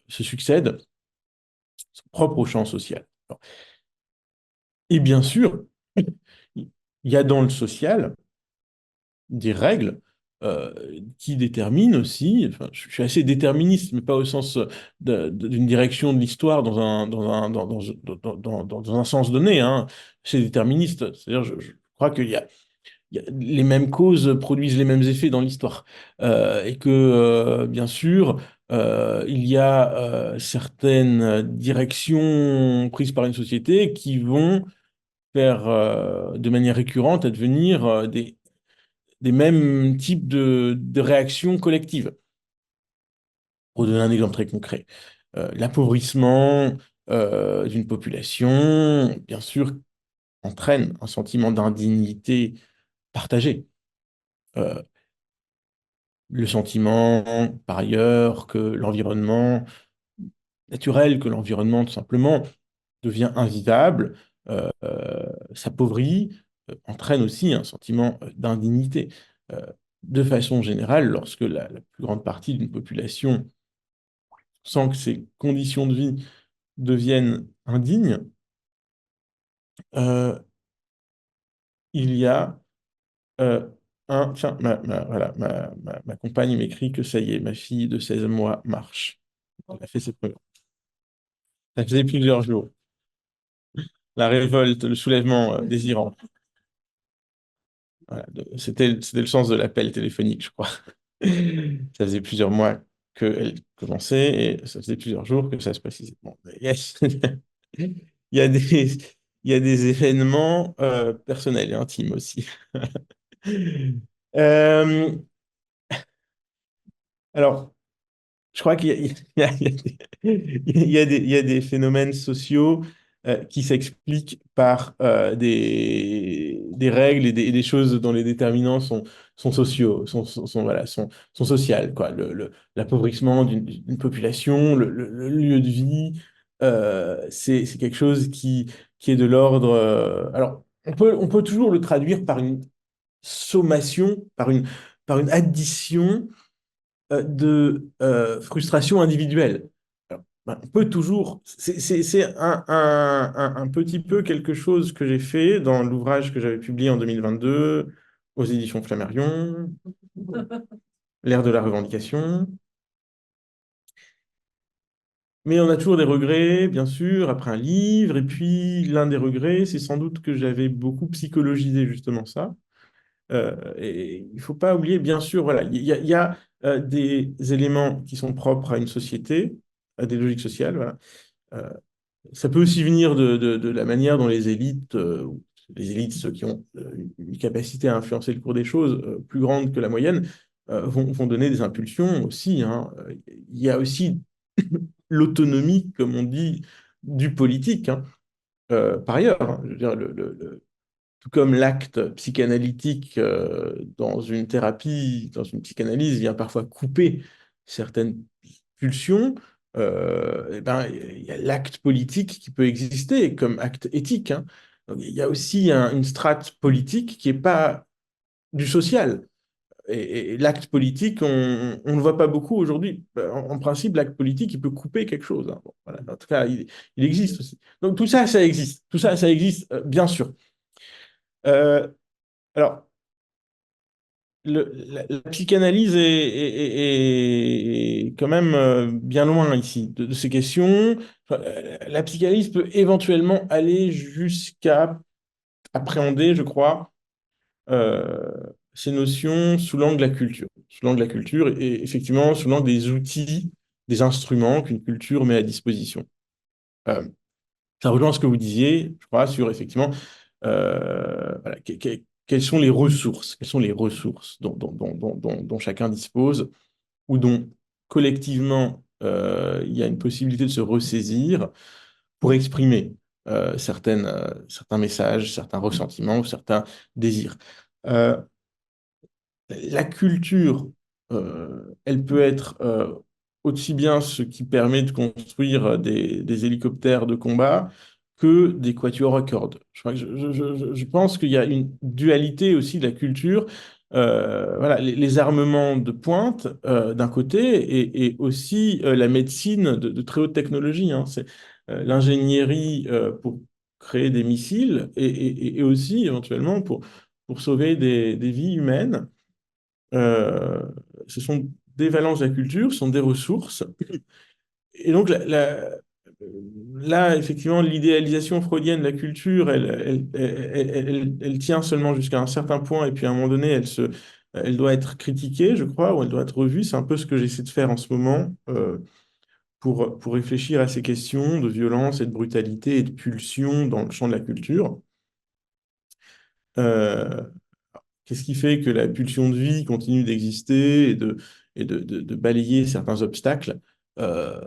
se succèdent, sont propres au champ social. Et bien sûr, il y a dans le social des règles euh, qui déterminent aussi, enfin, je suis assez déterministe, mais pas au sens d'une direction de l'histoire dans un sens donné, hein. C'est déterministe, c'est-à-dire je crois qu'il y a les mêmes causes produisent les mêmes effets dans l'histoire. Et que, bien sûr, il y a certaines directions prises par une société qui vont faire de manière récurrente advenir des mêmes types de réactions collectives. Pour donner un exemple très concret, l'appauvrissement d'une population, bien sûr, entraîne un sentiment d'indignité partagé. Euh, le sentiment, par ailleurs, que l'environnement naturel, que l'environnement, tout simplement, devient invivable, s'appauvrit, entraîne aussi un sentiment d'indignité. Euh, de façon générale, lorsque la plus grande partie d'une population sent que ses conditions de vie deviennent indignes, euh, il y a euh, Tiens, voilà, ma compagne m'écrit que ça y est, ma fille de 16 mois marche. Elle a fait ses premiers. Ça faisait plusieurs jours. La révolte, le soulèvement désirant. Voilà, c'était le sens de l'appel téléphonique, je crois. Ça faisait plusieurs mois qu'elle commençait et ça faisait plusieurs jours que ça se précisait. Bon, mais yes. Il y a il y a des événements personnels et intimes aussi. Euh, alors, je crois qu'il y a, il y a des phénomènes sociaux qui s'expliquent par des règles et des choses dont les déterminants sont sociaux, voilà, sont sociales, quoi. L'appauvrissement d'une population, le lieu de vie, c'est quelque chose qui est de l'ordre. Alors, on peut toujours le traduire par une sommation, par une addition de frustration individuelle. Alors, ben, on peut toujours, c'est un petit peu quelque chose que j'ai fait dans l'ouvrage que j'avais publié en 2022 aux éditions Flammarion, L'ère de la revendication. Mais on a toujours des regrets, bien sûr, après un livre. Et puis, l'un des regrets, c'est sans doute que j'avais beaucoup psychologisé justement ça. Et il ne faut pas oublier, bien sûr, voilà, il y a des éléments qui sont propres à une société, à des logiques sociales. Voilà. Euh, Ça peut aussi venir de la manière dont les élites, ceux qui ont une capacité à influencer le cours des choses plus grande que la moyenne, vont donner des impulsions aussi, hein. Il y a aussi l'autonomie, comme on dit, du politique, hein. Par ailleurs, hein. Je veux dire, tout comme l'acte psychanalytique dans une thérapie, dans une psychanalyse, vient parfois couper certaines pulsions, eh ben, il y a l'acte politique qui peut exister comme acte éthique, hein. Donc, il y a aussi une strate politique qui n'est pas du social. Et l'acte politique, on ne le voit pas beaucoup aujourd'hui. En principe, l'acte politique, il peut couper quelque chose, hein. Bon, voilà. En tout cas, il existe aussi. Donc tout ça, ça existe. Tout ça, ça existe, bien sûr. Euh, alors, la psychanalyse est quand même bien loin ici de ces questions. Enfin, la psychanalyse peut éventuellement aller jusqu'à appréhender, je crois, euh, ces notions sous l'angle de la culture. Sous l'angle de la culture et effectivement sous l'angle des outils, des instruments qu'une culture met à disposition. Euh, Ça rejoint ce que vous disiez, je crois, sur effectivement voilà, quelles sont les ressources, quelles sont les ressources dont chacun dispose ou dont collectivement il y a une possibilité de se ressaisir pour exprimer certains messages, certains ressentiments ou certains désirs. Euh, la culture, elle peut être aussi bien ce qui permet de construire des hélicoptères de combat que des quatuors à cordes. Je crois que je pense qu'il y a une dualité aussi de la culture. Voilà, les armements de pointe d'un côté et aussi la médecine de très haute technologie, hein. C'est l'ingénierie pour créer des missiles et aussi éventuellement pour sauver des vies humaines. Euh, Ce sont des valences de la culture, ce sont des ressources. Et donc, là, effectivement, l'idéalisation freudienne de la culture, elle tient seulement jusqu'à un certain point, et puis à un moment donné, elle doit être critiquée, je crois, ou elle doit être revue. C'est un peu ce que j'essaie de faire en ce moment pour réfléchir à ces questions de violence et de brutalité et de pulsion dans le champ de la culture. Euh, Qu'est-ce qui fait que la pulsion de vie continue d'exister et de balayer certains obstacles euh,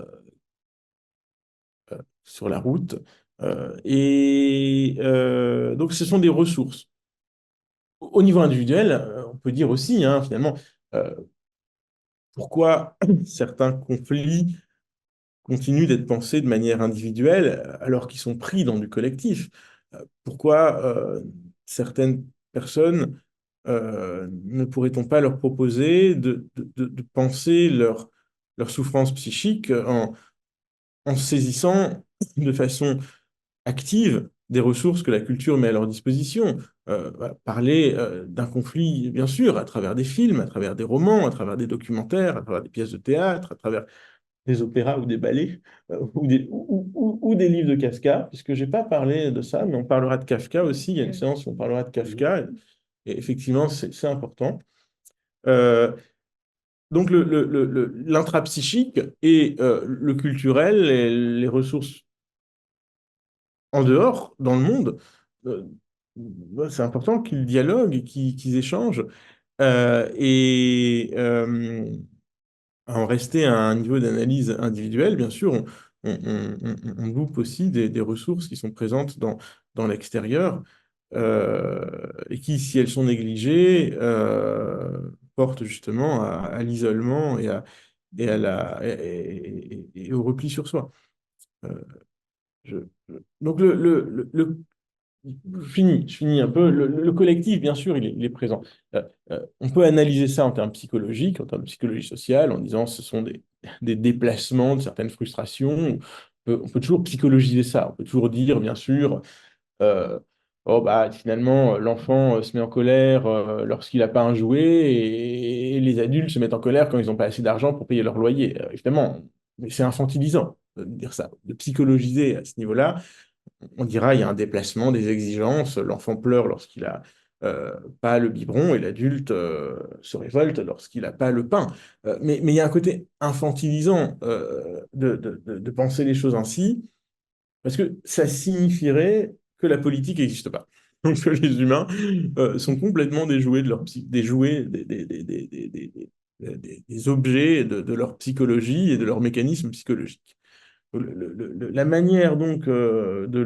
sur la route? Donc, ce sont des ressources. Au niveau individuel, on peut dire aussi, hein, finalement, euh, pourquoi certains conflits continuent d'être pensés de manière individuelle alors qu'ils sont pris dans du collectif. Pourquoi certaines personnes ne pourrait-on pas leur proposer de penser leur souffrance psychique en saisissant de façon active des ressources que la culture met à leur disposition? Voilà, parler d'un conflit, bien sûr, à travers des films, à travers des romans, à travers des documentaires, à travers des pièces de théâtre, à travers des opéras ou des ballets, ou des livres de Kafka, puisque je n'ai pas parlé de ça, mais on parlera de Kafka aussi. Il y a une séance où on parlera de Kafka, et effectivement, c'est important. Euh, donc, l'intrapsychique et le culturel, et les ressources en dehors, dans le monde, euh, c'est important qu'ils dialoguent, qu'ils échangent. Euh, et, euh, à en rester à un niveau d'analyse individuel, bien sûr, on loupe aussi des ressources qui sont présentes dans l'extérieur et qui, si elles sont négligées, portent justement à l'isolement et au repli sur soi. Euh, je- donc, je finis un peu. Le collectif, bien sûr, il est présent. On peut analyser ça en termes psychologiques, en termes de psychologie sociale, en disant ce sont des déplacements de certaines frustrations. On peut toujours psychologiser ça. On peut toujours dire, bien sûr, euh, oh bah finalement l'enfant se met en colère lorsqu'il n'a pas un jouet et les adultes se mettent en colère quand ils n'ont pas assez d'argent pour payer leur loyer. Évidemment, mais c'est infantilisant de dire ça, de psychologiser à ce niveau-là. On dira il y a un déplacement des exigences, l'enfant pleure lorsqu'il a pas le biberon et l'adulte se révolte lorsqu'il n'a pas le pain. Mais il y a un côté infantilisant de penser les choses ainsi parce que ça signifierait que la politique n'existe pas. Donc que les humains sont complètement déjoués de leur des jouets, des objets de leur psychologie et de leur mécanisme psychologique. La manière donc de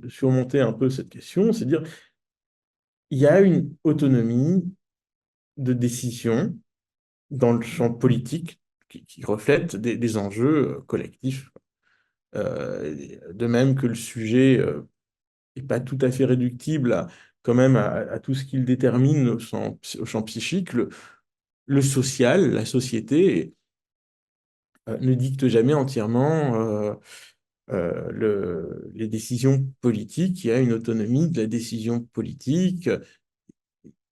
surmonter un peu cette question, c'est de dire il y a une autonomie de décision dans le champ politique qui reflète des enjeux collectifs. De même que le sujet n'est pas tout à fait réductible quand même à tout ce qu'il détermine au champ psychique, le social, la société, ne dicte jamais entièrement les décisions politiques. Il y a une autonomie de la décision politique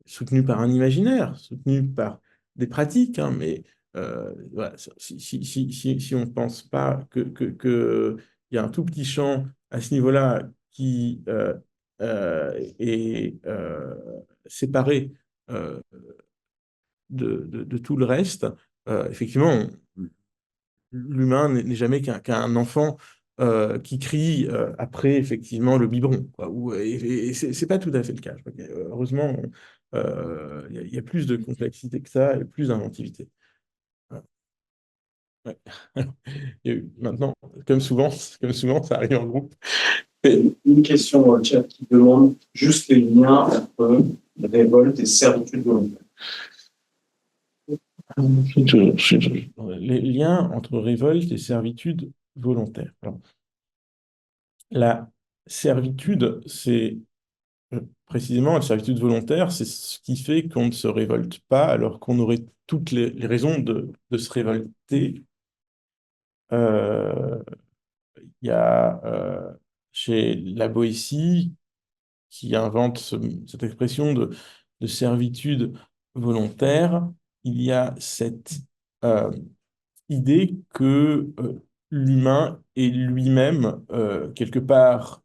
soutenue par un imaginaire, soutenue par des pratiques, hein, mais voilà, si on ne pense pas il y a un tout petit champ à ce niveau-là qui est séparé euh, de tout le reste, effectivement, l'humain n'est jamais qu'un enfant qui crie après effectivement le biberon, quoi. Et c'est pas tout à fait le cas. Je crois heureusement, il y a plus de complexité que ça et plus d'inventivité. Voilà. Ouais. Il y a maintenant, comme souvent, ça arrive en groupe. Une question dans le chat qui demande juste les liens entre révolte et servitude volontaire. Les liens entre révolte et servitude volontaire. Alors, la servitude, c'est précisément la servitude volontaire, c'est ce qui fait qu'on ne se révolte pas alors qu'on aurait toutes les raisons de se révolter. Euh, Il y a chez la Boétie qui invente cette expression de servitude volontaire, il y a cette euh, idée que l'humain est lui-même, quelque part,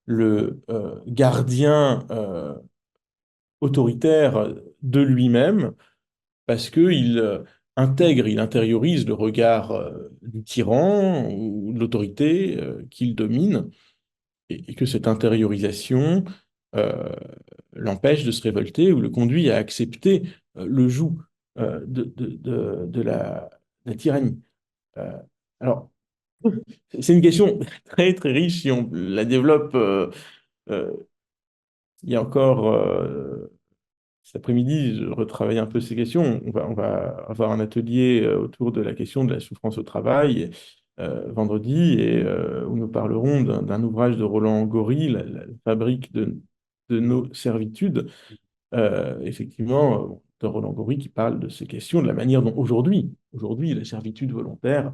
le gardien autoritaire de lui-même, parce qu'il il intériorise le regard du tyran ou de l'autorité qu'il domine, et que cette intériorisation euh, l'empêche de se révolter ou le conduit à accepter le joug de la tyrannie. Euh, alors, c'est une question très très riche si on la développe. Euh, il y a encore cet après-midi, je retravaille un peu ces questions. On va avoir un atelier autour de la question de la souffrance au travail vendredi où nous parlerons d'un ouvrage de Roland Gori, la fabrique de nos servitudes. Effectivement, de Roland Gori qui parle de ces questions, de la manière dont aujourd'hui, la servitude volontaire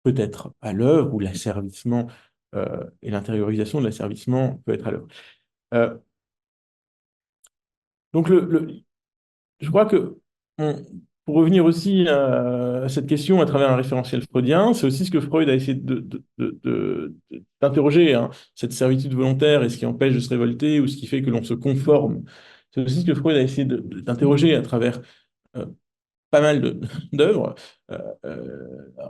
peut être à l'œuvre, ou l'asservissement et l'intériorisation de l'asservissement peut être à l'œuvre. Euh, donc, je crois que pour revenir aussi à cette question à travers un référentiel freudien, c'est aussi ce que Freud a essayé d'interroger, hein, cette servitude volontaire et ce qui empêche de se révolter ou ce qui fait que l'on se conforme. C'est aussi ce que Freud a essayé d'interroger à travers euh, pas mal d'œuvres.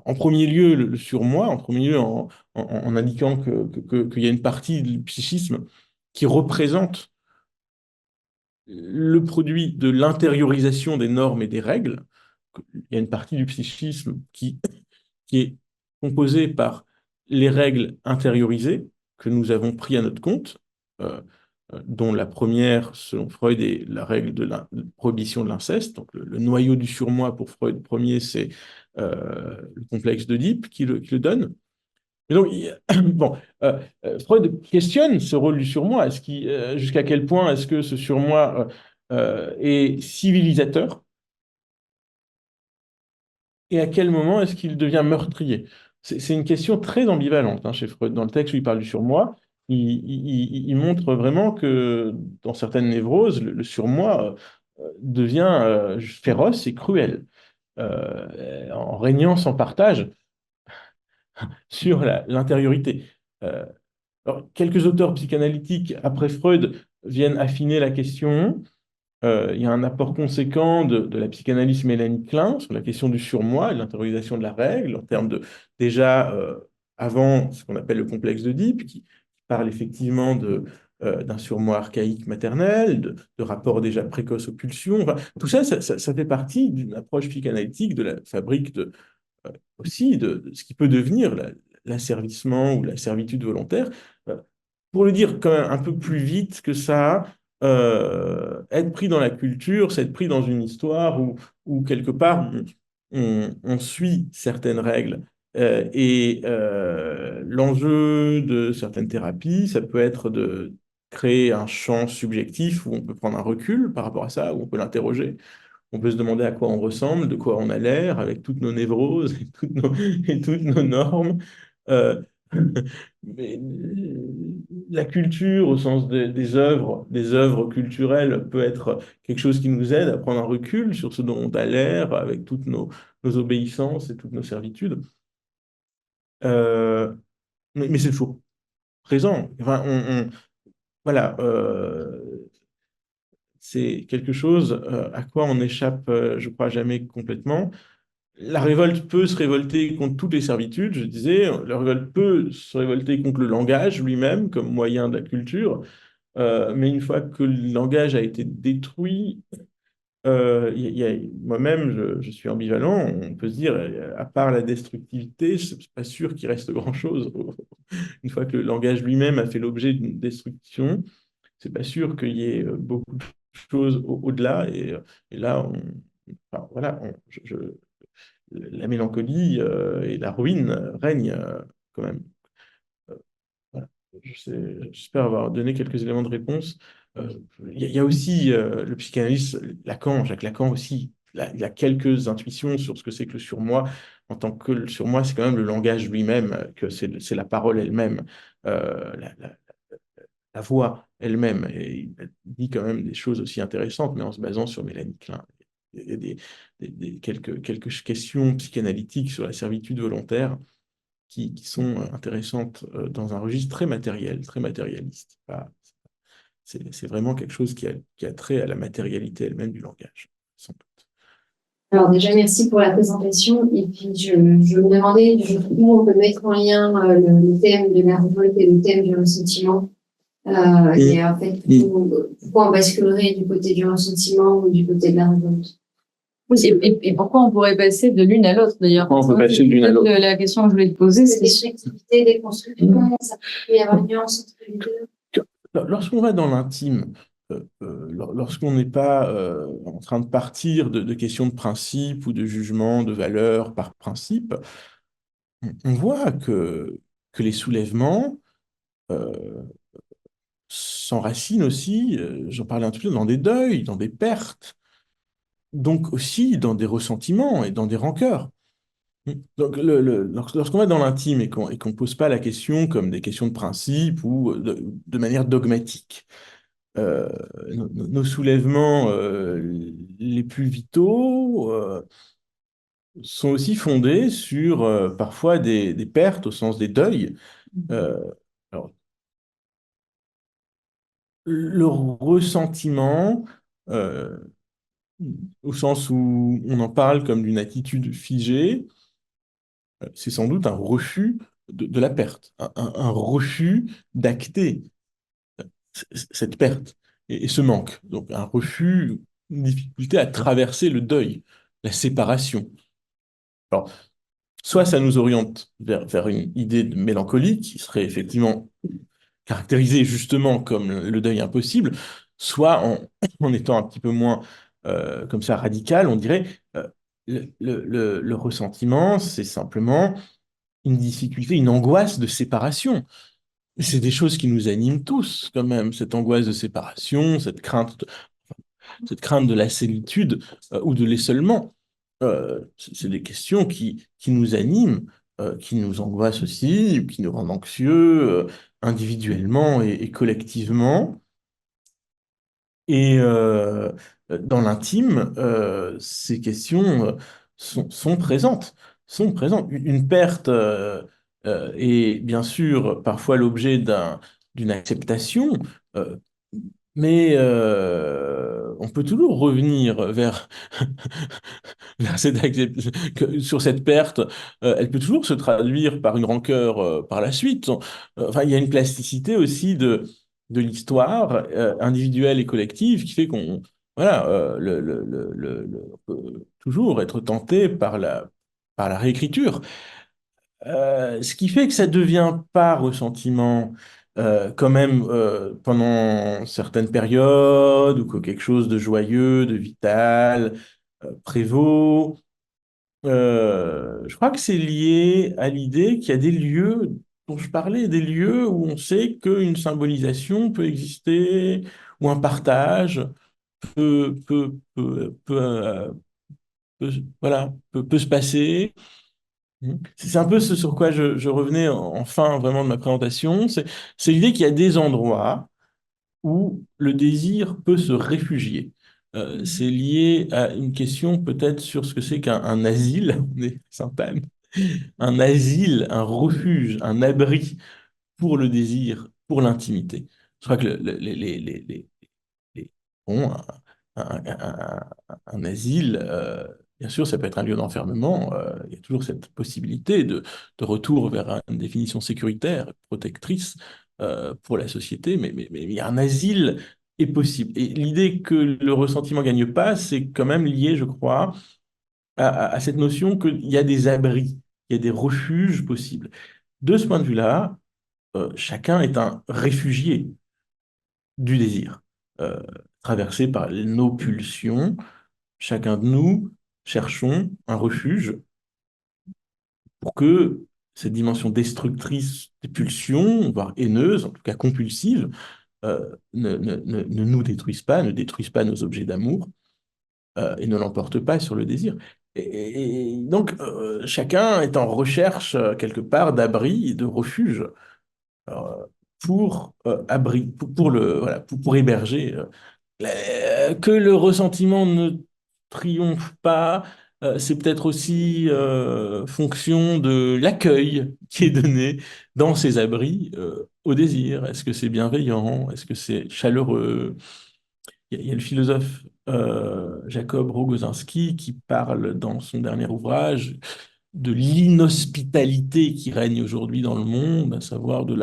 En premier lieu, le surmoi, en premier lieu en indiquant qu'il y a une partie du psychisme qui représente le produit de l'intériorisation des normes et des règles il y a une partie du psychisme qui est composée par les règles intériorisées que nous avons pris à notre compte, euh, dont la première, selon Freud, est la règle de la prohibition de l'inceste. Donc le noyau du surmoi pour Freud premier, c'est le complexe d'Oedipe qui le donne. Et donc, bon, Freud questionne ce rôle du surmoi. Jusqu'à quel point est-ce que ce surmoi est civilisateur et à quel moment est-ce qu'il devient meurtrier? C'est une question très ambivalente, hein, chez Freud. Dans le texte où il parle du surmoi, il montre vraiment que dans certaines névroses, le surmoi devient féroce et cruel, en régnant sans partage sur l'intériorité. Euh, alors, quelques auteurs psychanalytiques après Freud viennent affiner la question. Il y a un apport conséquent de la psychanalyse Mélanie Klein sur la question du surmoi et de l'intériorisation de la règle, en termes de, déjà, avant ce qu'on appelle le complexe d'Oedipe, qui parle effectivement d'un surmoi archaïque maternel, de rapports déjà précoces aux pulsions. Enfin, tout ça, ça fait partie d'une approche psychanalytique de la fabrique aussi de ce qui peut devenir l'asservissement ou la servitude volontaire. Euh, pour le dire quand même un peu plus vite que ça, être pris dans la culture, c'est être pris dans une histoire où quelque part on suit certaines règles. L'enjeu de certaines thérapies, ça peut être de créer un champ subjectif où on peut prendre un recul par rapport à ça, où on peut l'interroger. On peut se demander à quoi on ressemble, de quoi on a l'air, avec toutes nos névroses et toutes nos normes. Euh, mais la culture, au sens des œuvres culturelles, peut être quelque chose qui nous aide à prendre un recul sur ce dont on a l'air, avec toutes nos obéissances et toutes nos servitudes. Euh, mais c'est faux. Présent. Enfin, voilà. C'est quelque chose à quoi on échappe, je crois, jamais complètement. La révolte peut se révolter contre toutes les servitudes, je disais. La révolte peut se révolter contre le langage lui-même comme moyen de la culture. Mais une fois que le langage a été détruit, moi-même, je suis ambivalent. On peut se dire, à part la destructivité, je ne suis pas sûr qu'il reste grand-chose. Une fois que le langage lui-même a fait l'objet d'une destruction, c'est pas sûr qu'il y ait beaucoup de choses au-delà. Et là, enfin, voilà, la mélancolie et la ruine règnent quand même. Euh, voilà. J'espère avoir donné quelques éléments de réponse. Euh, il y a aussi le psychanalyste Lacan, Jacques Lacan aussi. Il a quelques intuitions sur ce que c'est que le surmoi. En tant que le surmoi, c'est quand même le langage lui-même, que c'est la parole elle-même. La voix elle-même. Et il dit quand même des choses aussi intéressantes, mais en se basant sur Mélanie Klein. Il y a quelques questions psychanalytiques sur la servitude volontaire qui sont intéressantes dans un registre très matériel, très matérialiste. C'est vraiment quelque chose qui a trait à la matérialité elle-même du langage, sans doute. Alors déjà, merci pour la présentation. Et puis, je me demandais où on peut mettre en lien le thème de la révolte et le thème du ressentiment. Et en fait, pourquoi on basculerait du côté du ressentiment ou du côté de la révolte? Oui, et pourquoi on pourrait passer de l'une à l'autre, d'ailleurs? On peut passer de l'une à l'autre. La question que je voulais te poser, C'est c'est... des activités, des constructions, ça peut y avoir une nuance entre les deux. Lorsqu'on va dans l'intime, lorsqu'on n'est pas en train de partir de questions de principe ou de jugement, de valeur par principe, on voit que les soulèvements s'enracinent aussi, j'en parlais un petit peu, dans des deuils, dans des pertes, donc aussi dans des ressentiments et dans des rancœurs. Donc, lorsqu'on va dans l'intime et qu'on ne pose pas la question comme des questions de principe ou de manière dogmatique, euh, nos soulèvements les plus vitaux sont aussi fondés sur parfois des pertes au sens des deuils. Euh, alors, le ressentiment, euh, au sens où on en parle comme d'une attitude figée, c'est sans doute un refus de la perte, un refus d'acter cette perte et ce manque. Donc un refus, une difficulté à traverser le deuil. la séparation. Alors, soit ça nous oriente vers une idée de mélancolie qui serait effectivement caractérisée justement comme le deuil impossible, soit en étant un petit peu moins comme ça radical, on dirait le ressentiment, c'est simplement une difficulté, une angoisse de séparation. C'est des choses qui nous animent tous, quand même, cette angoisse de séparation, cette crainte de la solitude ou de l'isolement. C'est des questions qui nous animent, qui nous angoissent aussi, qui nous rendent anxieux individuellement et collectivement. Et dans l'intime, ces questions sont présentes, sont présentes. Une perte est bien sûr parfois l'objet d'une acceptation, euh, mais on peut toujours revenir vers sur cette perte. Elle peut toujours se traduire par une rancœur par la suite. Enfin, il y a une plasticité aussi de l'histoire individuelle et collective qui fait qu'on voilà, on peut toujours être tenté par la réécriture. Ce qui fait que ça devient pas ressentiment quand même pendant certaines périodes ou que quelque chose de joyeux, de vital prévaut. Je crois que c'est lié à l'idée qu'il y a des lieux dont je parlais, des lieux où on sait qu'une symbolisation peut exister, ou un partage peut, voilà, peut se passer. C'est un peu ce sur quoi je revenais en fin vraiment de ma présentation. C'est l'idée qu'il y a des endroits où le désir peut se réfugier. C'est lié à une question peut-être sur ce que c'est qu'un asile, on est Sainte-Anne, un asile, un refuge, un abri pour le désir, pour l'intimité. Je crois que les- bon, un asile, bien sûr, ça peut être un lieu d'enfermement. Il y a toujours cette possibilité de retour vers une définition sécuritaire, protectrice pour la société, mais il y a un asile est possible. Et l'idée que le ressentiment gagne pas, c'est quand même lié, je crois, à cette notion qu'il y a des abris, il y a des refuges possibles. De ce point de vue-là, chacun est un réfugié du désir, euh, traversé par nos pulsions. Chacun de nous cherchons un refuge pour que cette dimension destructrice des pulsions, voire haineuse, en tout cas compulsive, ne nous détruise pas, ne détruise pas nos objets d'amour et ne l'emporte pas sur le désir. Et donc, chacun est en recherche, quelque part, d'abri et de refuge pour, voilà, pour héberger que le ressentiment ne triomphe pas, c'est peut-être aussi fonction de l'accueil qui est donné dans ces abris au désir. Est-ce que c'est bienveillant? Est-ce que c'est chaleureux? Il y a le philosophe Jacob Rogozinski qui parle dans son dernier ouvrage de l'inhospitalité qui règne aujourd'hui dans le monde, à savoir du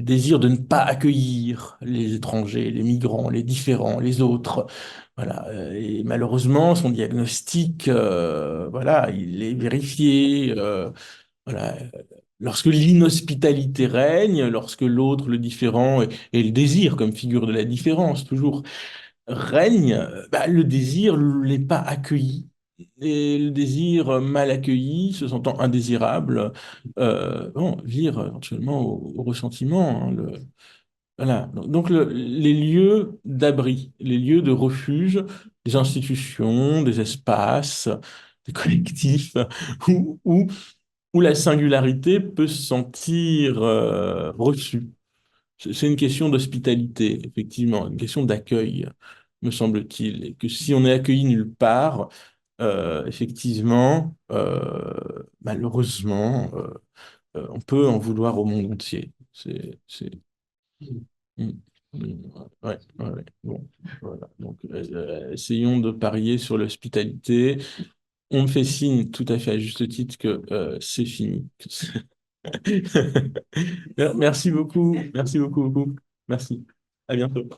désir de ne pas accueillir les étrangers, les migrants, les différents, les autres. Voilà. Et malheureusement, son diagnostic, voilà, il est vérifié. Voilà. Lorsque l'inhospitalité règne, lorsque l'autre, le différent, et le désir comme figure de la différence, toujours règne, bah, le désir n'est pas accueilli. Et le désir mal accueilli, se sentant indésirable, bon, vire éventuellement au ressentiment, hein, voilà. Donc les lieux d'abri, les lieux de refuge, des institutions, des espaces, des collectifs, où, où, où la singularité peut se sentir reçue. C'est une question d'hospitalité, effectivement, une question d'accueil, me semble-t-il. Et que si on est accueilli nulle part, effectivement, malheureusement, on peut en vouloir au monde entier. Mm. Ouais, ouais, ouais. Bon, voilà. Donc, essayons de parier sur l'hospitalité. On me fait signe, tout à fait à juste titre, que c'est fini. Merci beaucoup, beaucoup. Merci. À bientôt.